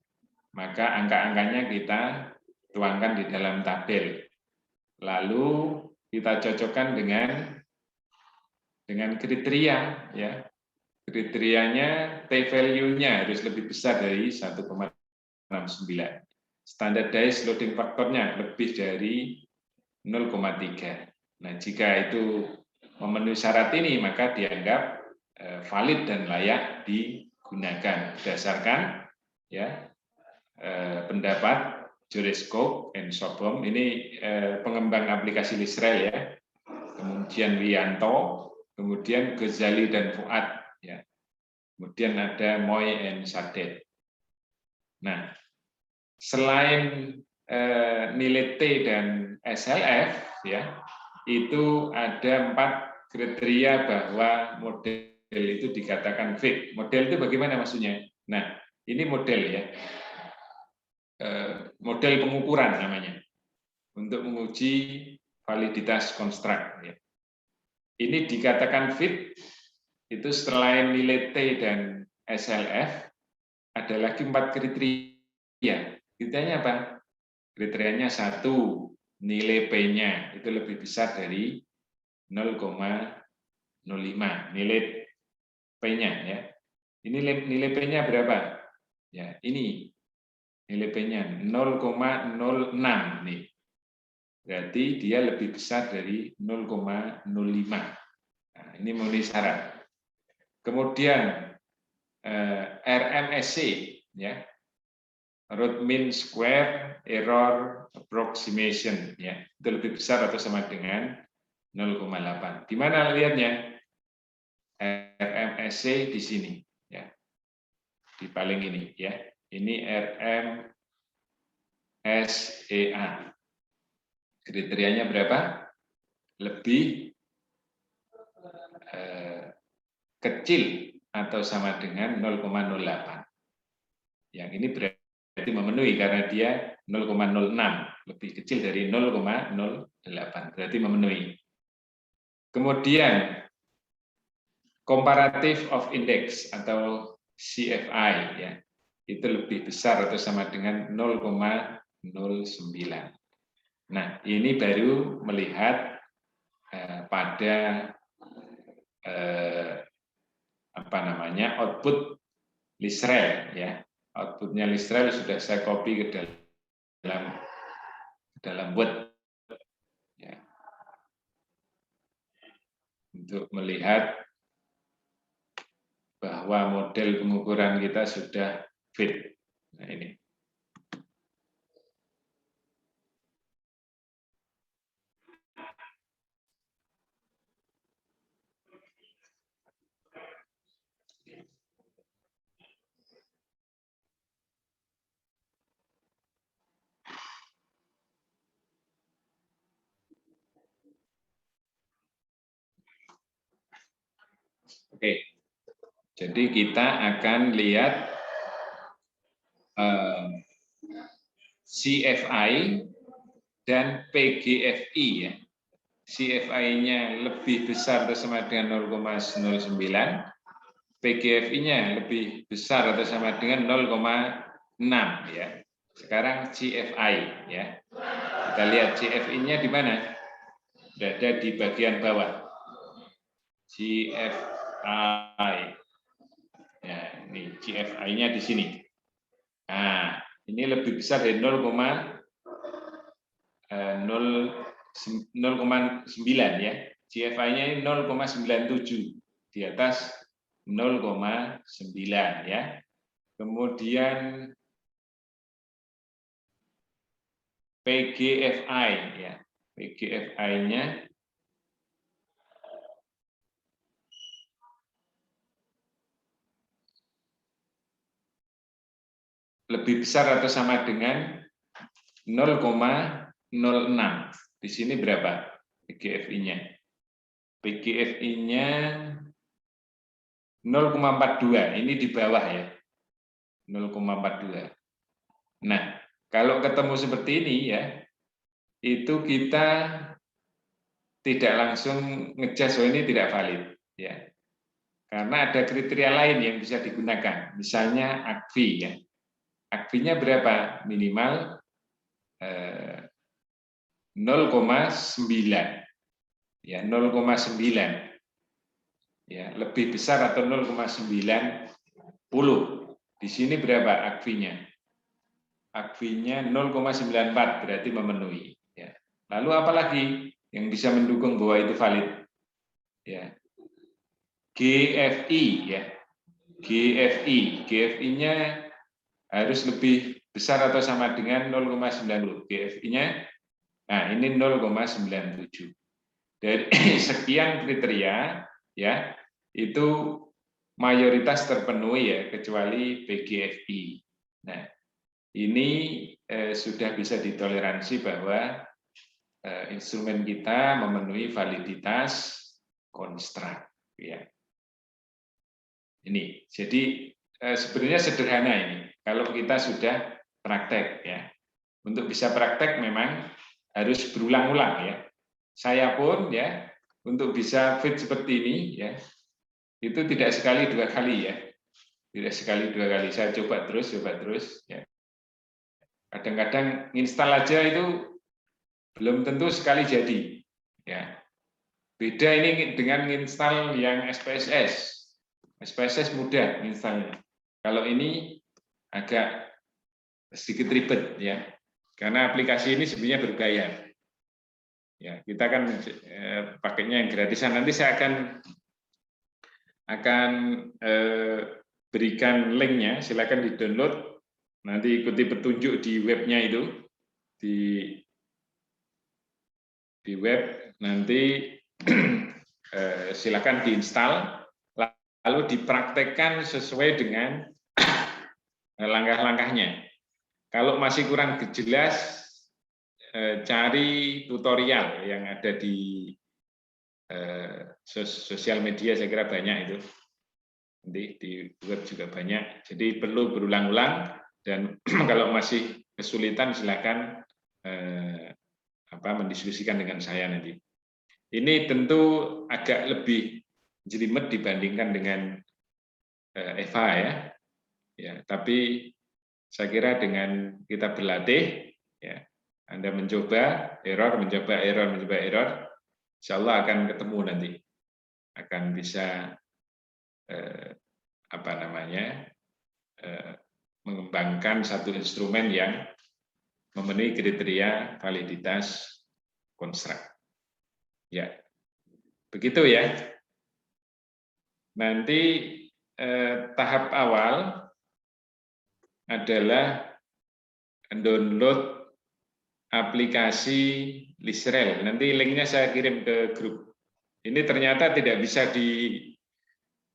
maka angka-angkanya kita tuangkan di dalam tabel. Lalu kita cocokkan dengan kriteria ya. Kriterianya T-value-nya harus lebih besar dari 1,69. Standardized loading factor-nya lebih dari 0,3. Nah, jika itu memenuhi syarat ini, maka dianggap valid dan layak digunakan berdasarkan ya pendapat Jurescope and Sobom. Ini pengembang aplikasi Lisrael ya. Kemudian Wianto, kemudian Ghazali dan Fuad ya. Kemudian ada Moy and Sadet. Nah, selain nilai T dan SLF ya, itu ada 4 kriteria bahwa model itu dikatakan fit. Model itu bagaimana maksudnya? Nah, ini model ya. Model pengukuran namanya. Untuk menguji validitas konstruk ya. Ini dikatakan fit itu selain nilai T dan SLF ada lagi 4 kriteria. Kriterianya apa? Kriterianya 1, nilai P-nya itu lebih besar dari 0,05. Nilai P-nya ya. Ini nilai P-nya berapa? Ya, ini nilai P-nya 0,06 nih. Berarti dia lebih besar dari 0,05. Nah, ini memenuhi syarat. Kemudian RMSE ya. Root mean square error approximation ya. Itu lebih besar atau sama dengan 0,8. Di mana lihatnya? RMSE di sini ya. Di paling ini ya. Ini RMSEA. Kriterianya berapa? Lebih kecil atau sama dengan 0,08. Yang ini berarti memenuhi karena dia 0,06, lebih kecil dari 0,08. Berarti memenuhi. Kemudian comparative of index atau CFI ya. Itu lebih besar atau sama dengan 0,09. Nah, ini baru melihat pada output Lisrel ya. Outputnya Lisrel sudah saya copy ke dalam Word ya. Untuk melihat bahwa model pengukuran kita sudah fit. Nah, ini. Oke, jadi kita akan lihat CFI dan PGFI ya. CFI-nya lebih besar atau sama dengan 0,09, PGFI-nya lebih besar atau sama dengan 0,6 ya. Sekarang CFI ya. Kita lihat CFI-nya di mana? Berada di bagian bawah. CFI. Ya, ini CFI-nya di sini. Nah, ini lebih besar dari 0,09 ya. CFI-nya 0,97 di atas 0,9 ya. Kemudian PGFI ya. PGFI-nya lebih besar atau sama dengan 0,06. Di sini berapa PGFI-nya? PGFI-nya 0,42. Ini di bawah ya. 0,42. Nah, kalau ketemu seperti ini ya, itu kita tidak langsung ngejudge ini tidak valid ya. Karena ada kriteria lain yang bisa digunakan. Misalnya ACFI ya. ACFI-nya berapa? Minimal 0,9 ya, 0,9 ya, lebih besar atau 0,90. Di sini berapa ACFI-nya? ACFI-nya 0,94 berarti memenuhi ya. Lalu apalagi yang bisa mendukung bahwa itu valid ya? GFI ya. GFI-nya harus lebih besar atau sama dengan 0,90. GFI-nya, nah ini 0,97. Dari sekian kriteria, ya itu mayoritas terpenuhi ya, kecuali PGFI. Nah, ini sudah bisa ditoleransi bahwa instrumen kita memenuhi validitas konstrak. Ya. Ini, jadi sebenarnya sederhana ini. Kalau kita sudah praktek ya, untuk bisa praktek memang harus berulang-ulang ya. Saya pun ya, untuk bisa fit seperti ini ya, itu tidak sekali dua kali ya. Tidak sekali dua kali, saya coba terus ya. Kadang-kadang install aja itu belum tentu sekali jadi, ya. Beda ini dengan install yang SPSS. SPSS mudah installnya. Kalau ini agak sedikit ribet, ya, karena aplikasi ini sebenarnya berbayar. Ya, kita kan pakainya yang gratisan. Nanti saya akan berikan linknya, silakan di-download, nanti ikuti petunjuk di webnya itu, di web, nanti silakan diinstal, lalu dipraktekkan sesuai dengan langkah-langkahnya. Kalau masih kurang jelas, cari tutorial yang ada di sosial media, saya kira banyak itu. Nanti di web juga banyak, jadi perlu berulang-ulang, dan kalau masih kesulitan silakan mendiskusikan dengan saya nanti. Ini tentu agak lebih jelimet dibandingkan dengan Eva, ya, tapi saya kira dengan kita berlatih, ya, Anda mencoba error, insya Allah akan ketemu nanti, akan bisa mengembangkan satu instrumen yang memenuhi kriteria validitas konstruk. Ya, begitu ya. Nanti tahap awal adalah download aplikasi Lisrel. Nanti linknya saya kirim ke grup. Ini ternyata tidak bisa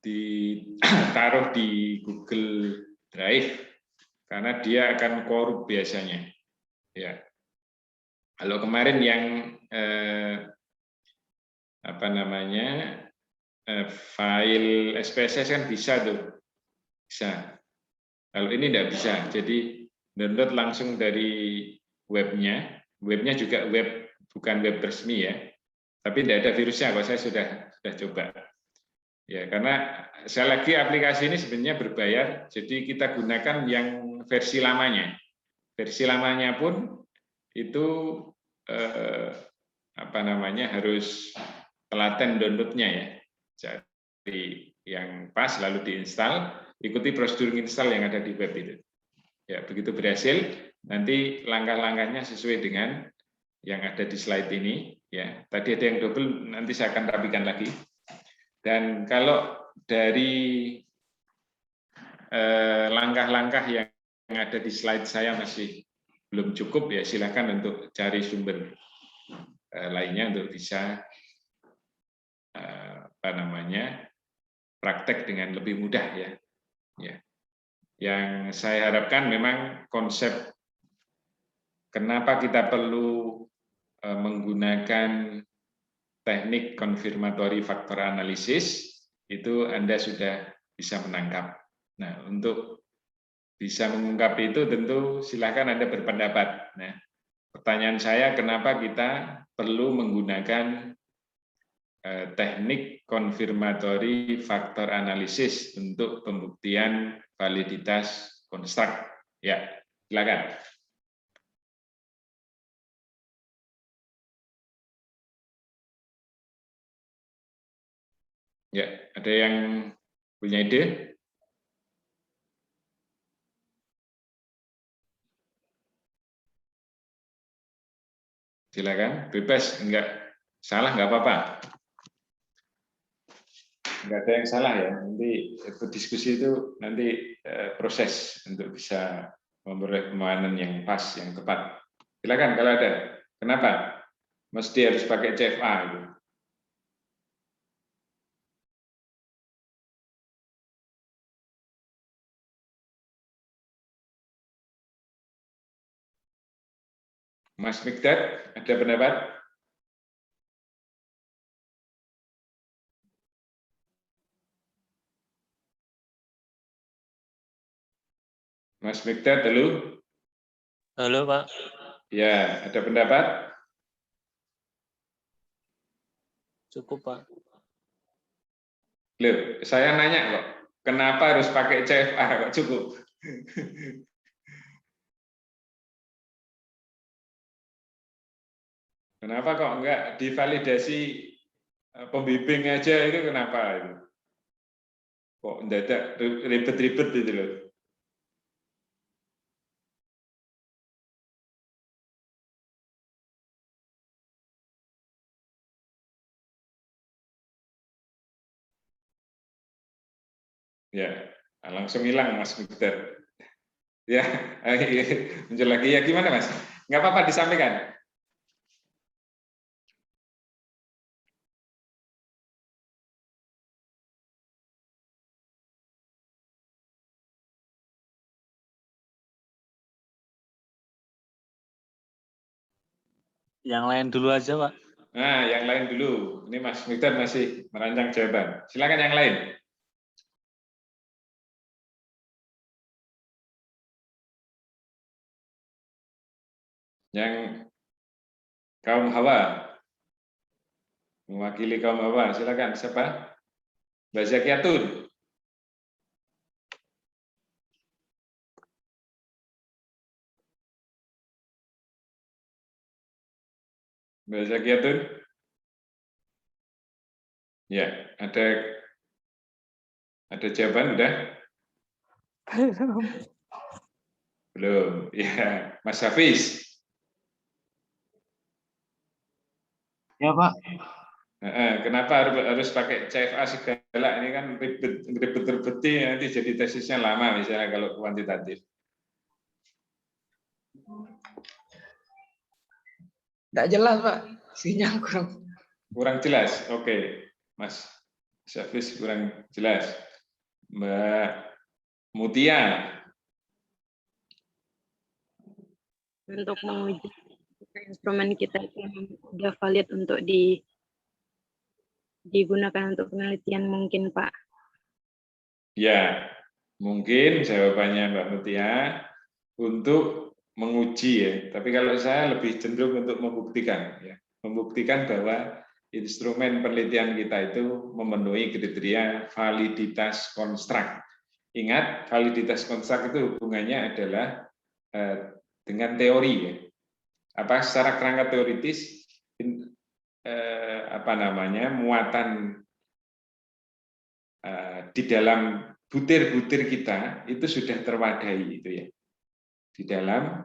ditaruh di Google Drive karena dia akan korup biasanya. Ya. Kalau kemarin yang file SPSS kan bisa tuh, bisa. Kalau ini tidak bisa, jadi download langsung dari webnya. Webnya juga bukan web resmi ya, tapi tidak ada virusnya. Kalau saya sudah coba. Ya, karena sekali lagi aplikasi ini sebenarnya berbayar, jadi kita gunakan yang versi lamanya. Versi lamanya pun itu harus telaten downloadnya ya. Jadi yang pas lalu diinstal, ikuti prosedur install yang ada di web itu. Ya, begitu berhasil, nanti langkah-langkahnya sesuai dengan yang ada di slide ini. Ya, tadi ada yang double, nanti saya akan rapikan lagi. Dan kalau dari langkah-langkah yang ada di slide saya masih belum cukup, ya silakan untuk cari sumber lainnya untuk bisa praktek dengan lebih mudah ya. Ya. Yang saya harapkan memang konsep kenapa kita perlu menggunakan teknik konfirmatori faktor analisis itu Anda sudah bisa menangkap. Nah, untuk bisa mengungkap itu tentu silakan Anda berpendapat. Nah, pertanyaan saya kenapa kita perlu menggunakan teknik konfirmatori faktor analisis untuk pembuktian validitas konstruk. Ya, silakan. Ya, ada yang punya ide? Silakan, bebas, enggak salah enggak apa-apa. Enggak ada yang salah ya. Nanti diskusi itu nanti proses untuk bisa memperoleh pemahaman yang pas, yang tepat. Silakan kalau ada. Kenapa? Mesti harus pakai CFA itu. Mas Mikdad, ada pendapat? Mas Mikdad, halo? Halo, Pak. Ya, ada pendapat? Cukup, Pak. Loh, saya nanya kok. kenapa harus pakai CFA kok cukup? Kenapa kok enggak divalidasi pembimbing aja itu kenapa itu? Kok mendadak ribet-ribet gitu loh. Ya, langsung hilang Mas Victor. Ya, muncul lagi ya gimana Mas? Nggak apa-apa disampaikan. Yang lain dulu aja, Pak. Nah, yang lain dulu. Ini Mas Victor masih merancang jawaban. Silakan yang lain. Yang kaum Hawa, mewakili kaum Hawa, silakan siapa? Mbak Zakiatun. Mbak Zakiatun. Ya, ada jawaban udah? Belum. Ya, Mas Hafiz. Ya Pak, Kenapa harus pakai CFA segala? Ini kan ribet-ribetnya nanti jadi tesisnya lama misalnya kalau kuantitatif. tidak jelas Pak, sinyal Kurang jelas. Oke, Mas Hafiz kurang jelas. Mbak Mutia. Untuk menguji instrumen kita itu sudah valid untuk digunakan untuk penelitian mungkin Pak. Ya, mungkin jawabannya Mbak Mutia untuk menguji ya. Tapi kalau saya lebih cenderung untuk membuktikan ya. Membuktikan bahwa instrumen penelitian kita itu memenuhi kriteria validitas konstruk. Ingat, validitas konstruk itu hubungannya adalah dengan teori ya. Apa secara kerangka teoritis muatan di dalam butir-butir kita itu sudah terwadahi itu ya di dalam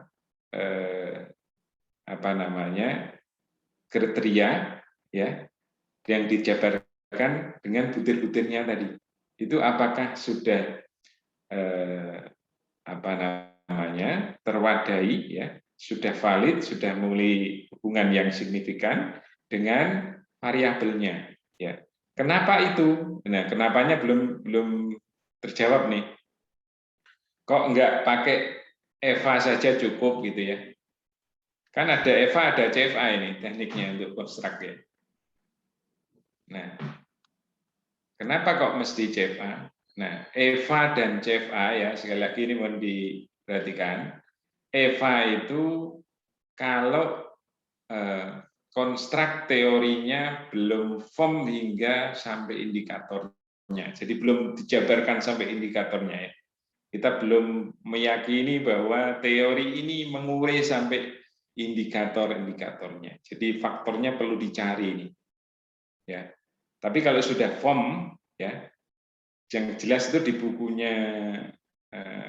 kriteria ya yang dijabarkan dengan butir-butirnya tadi itu apakah sudah terwadahi ya sudah valid sudah memiliki hubungan yang signifikan dengan variabelnya ya. Kenapa itu? Nah, kenapanya belum terjawab nih. Kok enggak pakai EVA saja cukup gitu ya? Kan ada EVA, ada CFA ini tekniknya untuk konstruk ya. Nah, kenapa kok mesti CFA? Nah, EVA dan CFA ya sekali lagi ini mohon diperhatikan. EVA itu kalau konstruk teorinya belum firm hingga sampai indikatornya. Jadi belum dijabarkan sampai indikatornya ya. Kita belum meyakini bahwa teori ini mengurai sampai indikator-indikatornya. Jadi faktornya perlu dicari ini. Ya. Tapi kalau sudah firm ya, yang jelas itu di bukunya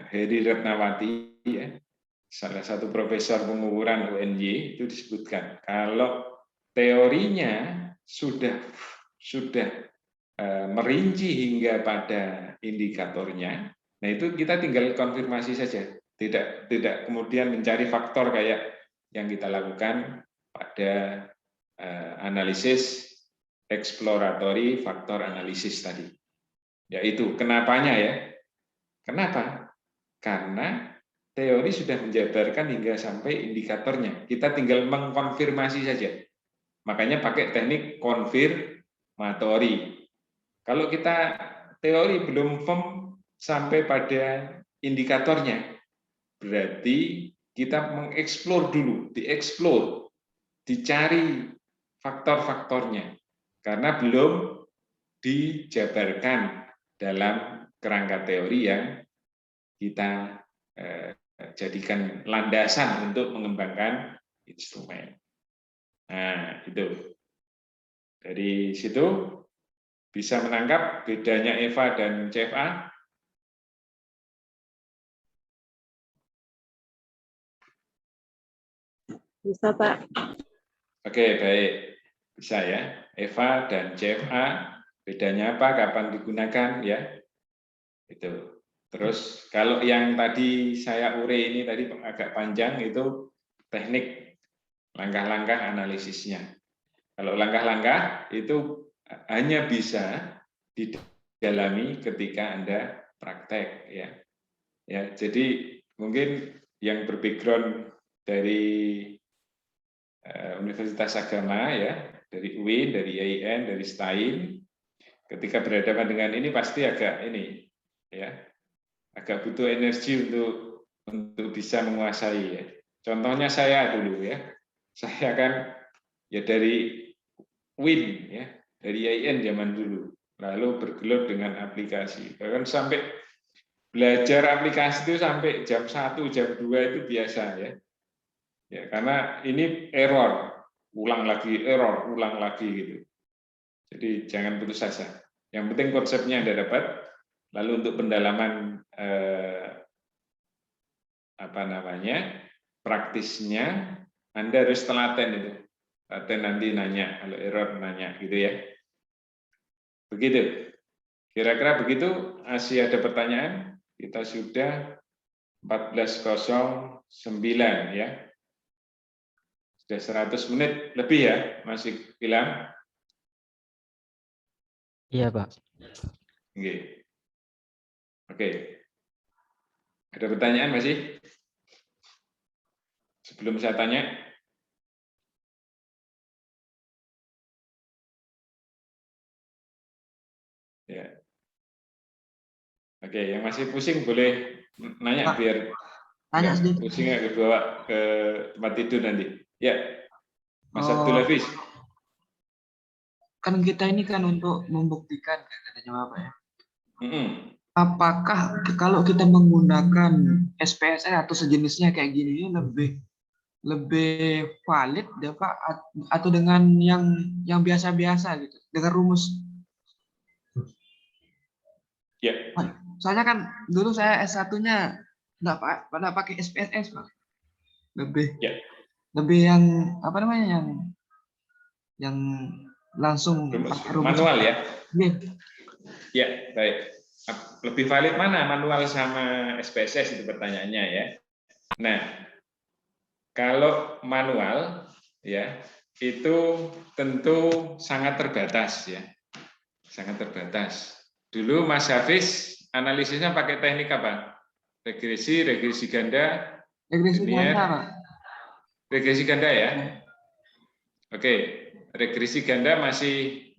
Heri Retnawati ya, salah satu profesor pengukuran UNY itu disebutkan kalau teorinya sudah merinci hingga pada indikatornya, nah itu kita tinggal konfirmasi saja, tidak kemudian mencari faktor kayak yang kita lakukan pada analisis exploratory faktor analisis tadi. Yaitu kenapanya ya? Kenapa? Karena teori sudah menjabarkan hingga sampai indikatornya. Kita tinggal mengkonfirmasi saja. Makanya pakai teknik konfirmatori. Kalau kita teori belum firm sampai pada indikatornya, berarti kita mengeksplor dulu, dieksplor, dicari faktor-faktornya. Karena belum dijabarkan dalam kerangka teori yang kita jadikan landasan untuk mengembangkan instrumen. Nah, itu. Dari situ bisa menangkap bedanya EVA dan CFA. Bisa, Pak. Oke, baik. Bisa ya. EVA dan CFA, bedanya apa, kapan digunakan, ya. Itu. Terus kalau yang tadi saya ure ini tadi agak panjang, itu teknik langkah-langkah analisisnya. Kalau langkah-langkah itu hanya bisa didalami ketika Anda praktek, ya. Ya, jadi mungkin yang berbackground dari Universitas Agama, ya, dari UIN, dari IAIN, dari STAIN, ketika berhadapan dengan ini pasti agak ini, ya, agak butuh energi untuk bisa menguasai, ya. Contohnya saya dulu, ya, saya kan ya dari UIN, ya, dari IAIN zaman dulu, lalu bergelut dengan aplikasi, bahkan sampai belajar aplikasi itu sampai jam 1, jam 2 itu biasa, ya. Ya, karena ini error, ulang lagi error, ulang lagi gitu. Jadi jangan putus asa. Yang penting konsepnya Anda dapat, lalu untuk pendalaman praktisnya Anda harus telaten itu. Telaten nanti nanya, kalau error nanya gitu, ya. Begitu. Kira-kira begitu. Masih ada pertanyaan? Kita sudah 14.09, ya. Sudah 100 menit lebih, ya, masih bilang. Iya, Pak. Oke. Oke. Ada pertanyaan masih? Sebelum saya tanya. Ya. Oke, yang masih pusing boleh nanya, Pak, biar tanya nggak sedikit. pusing, nggak dibawa ke tempat tidur nanti. Ya, Mas Abdul Hafiz. Kan kita ini kan untuk membuktikan, katanya Bapak, ya. Mm-mm. Apakah kalau kita menggunakan SPSS atau sejenisnya kayak gini ini lebih valid ya Pak, atau dengan yang biasa-biasa gitu, dengan rumus? Ya. Soalnya kan dulu saya S1-nya nggak pakai SPSS, Pak. Lebih yang apa namanya, yang langsung pakai rumus manual, ya. Iya. Ya, baik. Lebih valid mana, manual sama SPSS, itu pertanyaannya, ya. Nah, kalau manual, ya, itu tentu sangat terbatas, ya. Sangat terbatas. Dulu Mas Hafiz analisisnya pakai teknik apa? Regresi ganda, linear. Pak. Regresi ganda, ya. Oke, regresi ganda masih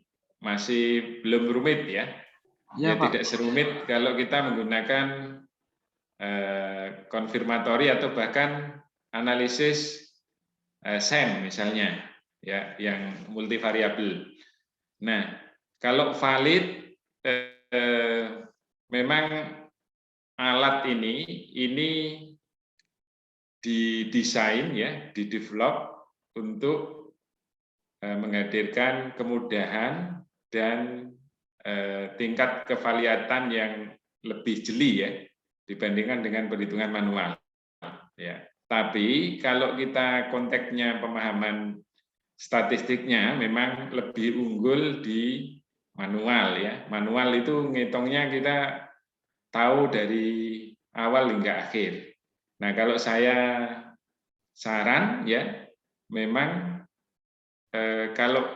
belum rumit, ya. Ya, Pak. Tidak serumit kalau kita menggunakan konfirmatori atau bahkan analisis SEM misalnya, ya, yang multivariabel. Nah, kalau valid, memang alat ini didesain, ya, didevelop untuk menghadirkan kemudahan dan tingkat kevaliatan yang lebih jeli, ya, dibandingkan dengan perhitungan manual, ya. Tapi kalau kita konteksnya pemahaman statistiknya memang lebih unggul di manual, ya. Manual itu ngitungnya kita tahu dari awal hingga akhir. Nah, kalau saya saran, ya, memang kalau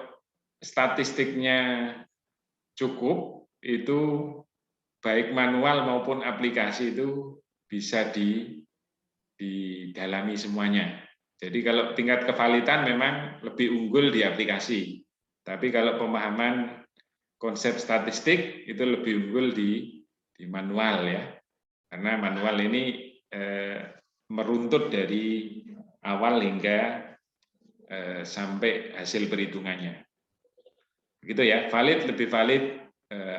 statistiknya cukup, itu baik manual maupun aplikasi itu bisa didalami semuanya. Jadi kalau tingkat kevalitan memang lebih unggul di aplikasi. Tapi kalau pemahaman konsep statistik itu lebih unggul di manual, ya. Karena manual ini meruntut dari awal hingga sampai hasil perhitungannya. Begitu, ya, lebih valid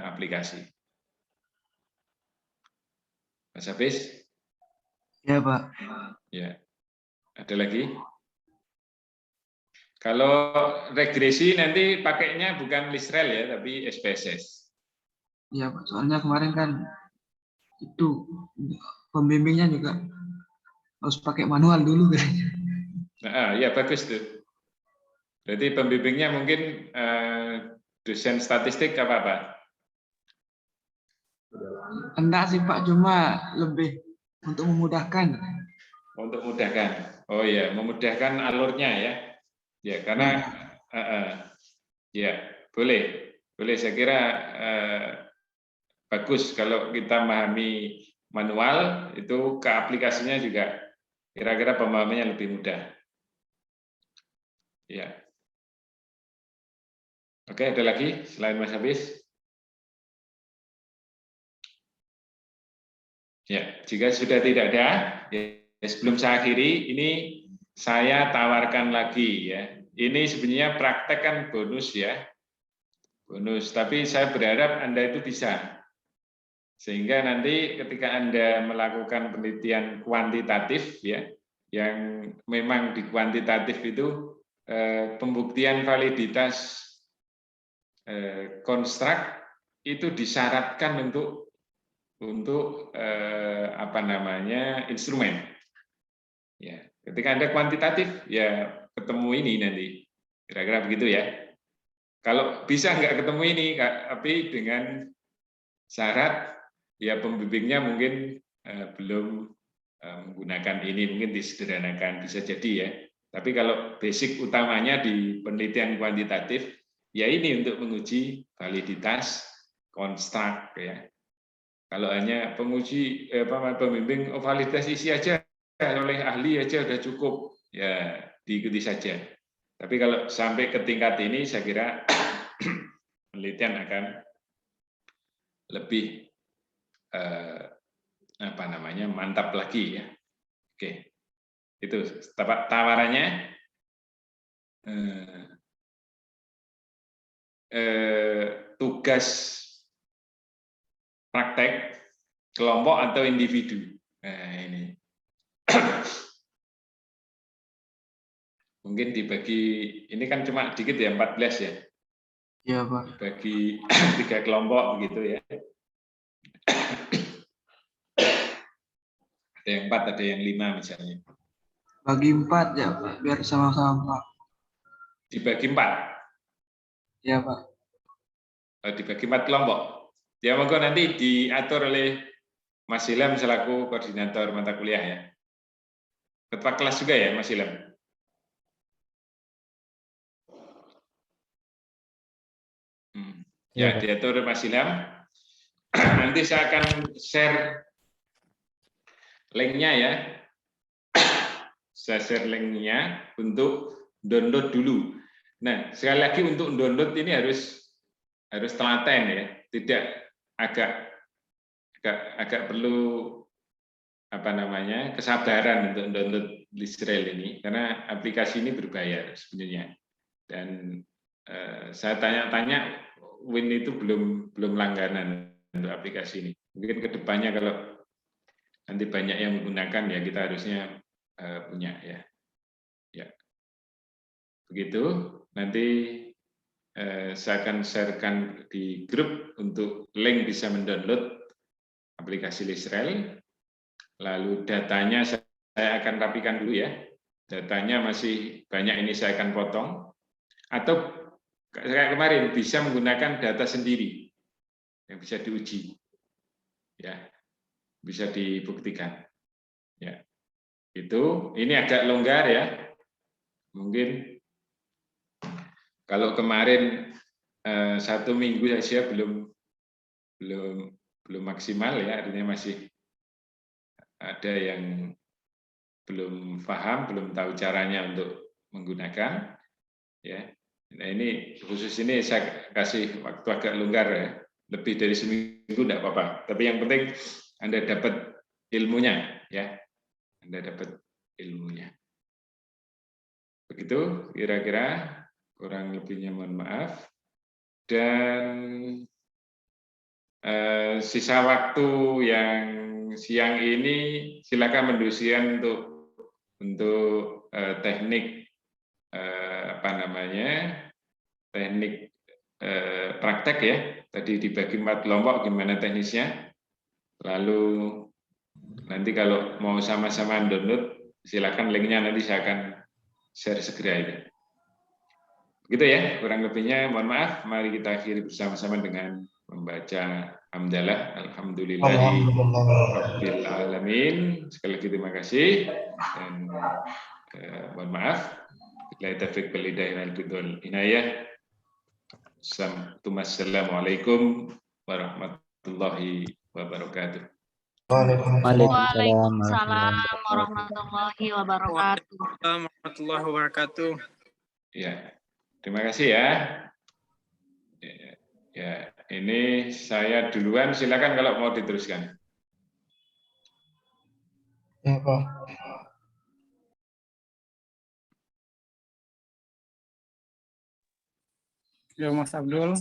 aplikasi. Mas Hafiz? Ya, Pak. Ya. Ada lagi? Kalau regresi nanti pakainya bukan Lisrel ya, tapi SPSS. Iya, Pak. Soalnya kemarin kan itu pembimbingnya juga harus pakai manual dulu kan. Nah, ya bagus tuh. Berarti pembimbingnya mungkin dosen statistik apa? Enggak sih, Pak, cuma lebih untuk memudahkan. Untuk memudahkan. Oh ya, memudahkan alurnya ya. Ya, karena ya boleh. Boleh, saya kira bagus kalau kita memahami manual, itu ke aplikasinya juga kira-kira pemahamannya lebih mudah. Ya. Oke, ada lagi selain Mas Hafiz? Ya, jika sudah tidak ada, ya, sebelum saya akhiri, ini saya tawarkan lagi ya. Ini sebenarnya praktek kan bonus ya, bonus. Tapi saya berharap Anda itu bisa, sehingga nanti ketika Anda melakukan penelitian kuantitatif ya, yang memang di kuantitatif itu pembuktian validitas konstruk itu disyaratkan untuk apa namanya instrumen. Ya, ketika Anda kuantitatif ya ketemu ini nanti, kira-kira begitu ya. Kalau bisa nggak ketemu ini, tapi dengan syarat ya pembimbingnya mungkin belum menggunakan ini, mungkin disederhanakan, bisa jadi ya. Tapi kalau basic utamanya di penelitian kuantitatif ya ini untuk menguji validitas konstruk ya. Kalau hanya penguji pembimbing validitas isi aja oleh ahli aja udah cukup, ya diikuti saja. Tapi kalau sampai ke tingkat ini, saya kira penelitian akan lebih apa namanya mantap lagi ya. Oke, itu tawarannya. Tugas praktek kelompok atau individu. Nah, ini mungkin dibagi, ini kan cuma dikit ya, 14 ya. Iya, Pak. Bagi 3 kelompok begitu ya. Ada yang 4, ada yang 5 misalnya. Bagi 4 ya, Pak, biar sama-sama. Dibagi 4. Iya, Pak. Dibagi 4 kelompok. Ya monggo nanti diatur oleh Mas Ilham selaku koordinator mata kuliah ya. Ketua kelas juga ya Mas Ilham. Ya, diatur Mas Ilham. Nanti saya akan share linknya ya. Saya share linknya untuk download dulu. Nah, sekali lagi untuk download ini harus telaten ya. Tidak agak perlu apa namanya kesabaran untuk download Lisrel ini karena aplikasi ini berbayar sebenarnya. Dan saya tanya-tanya, Win itu belum langganan untuk aplikasi ini. Mungkin kedepannya kalau nanti banyak yang menggunakan ya kita harusnya punya ya. Ya, begitu. Nanti saya akan sharekan di grup untuk link bisa mendownload aplikasi Lisrel. Lalu datanya saya akan rapikan dulu ya. Datanya masih banyak, ini saya akan potong. Atau kayak kemarin bisa menggunakan data sendiri yang bisa diuji, ya, bisa dibuktikan. Ya, itu ini agak longgar ya. Mungkin kalau kemarin 1 minggu saja belum maksimal ya, artinya masih ada yang belum paham, belum tahu caranya untuk menggunakan. Ya, nah ini khusus ini saya kasih waktu agak longgar ya, lebih dari seminggu tidak apa-apa. Tapi yang penting Anda dapat ilmunya ya, Anda dapat ilmunya. Begitu kira-kira, kurang lebihnya mohon maaf. Dan sisa waktu yang siang ini silakan mendiskusikan untuk teknik teknik praktek ya. Tadi dibagi 4 kelompok gimana teknisnya. Lalu nanti kalau mau sama-sama download silakan linknya, nanti saya akan share segera itu. Begitu ya, kurang lebihnya mohon maaf. Mari kita akhiri bersama-sama dengan membaca hamdalah alhamdulillahirabbil alamin. Sekali lagi terima kasih dan mohon maaf. Billahi taufiq wal hidayah wal inayah. Assalamualaikum warahmatullahi wabarakatuh. Waalaikumsalam warahmatullahi wabarakatuh. Warahmatullahi wabarakatuh. Ya, terima kasih ya. Ya, ini saya duluan. Silakan kalau mau diteruskan. Ya, Pak. Ya, Mas Abdul.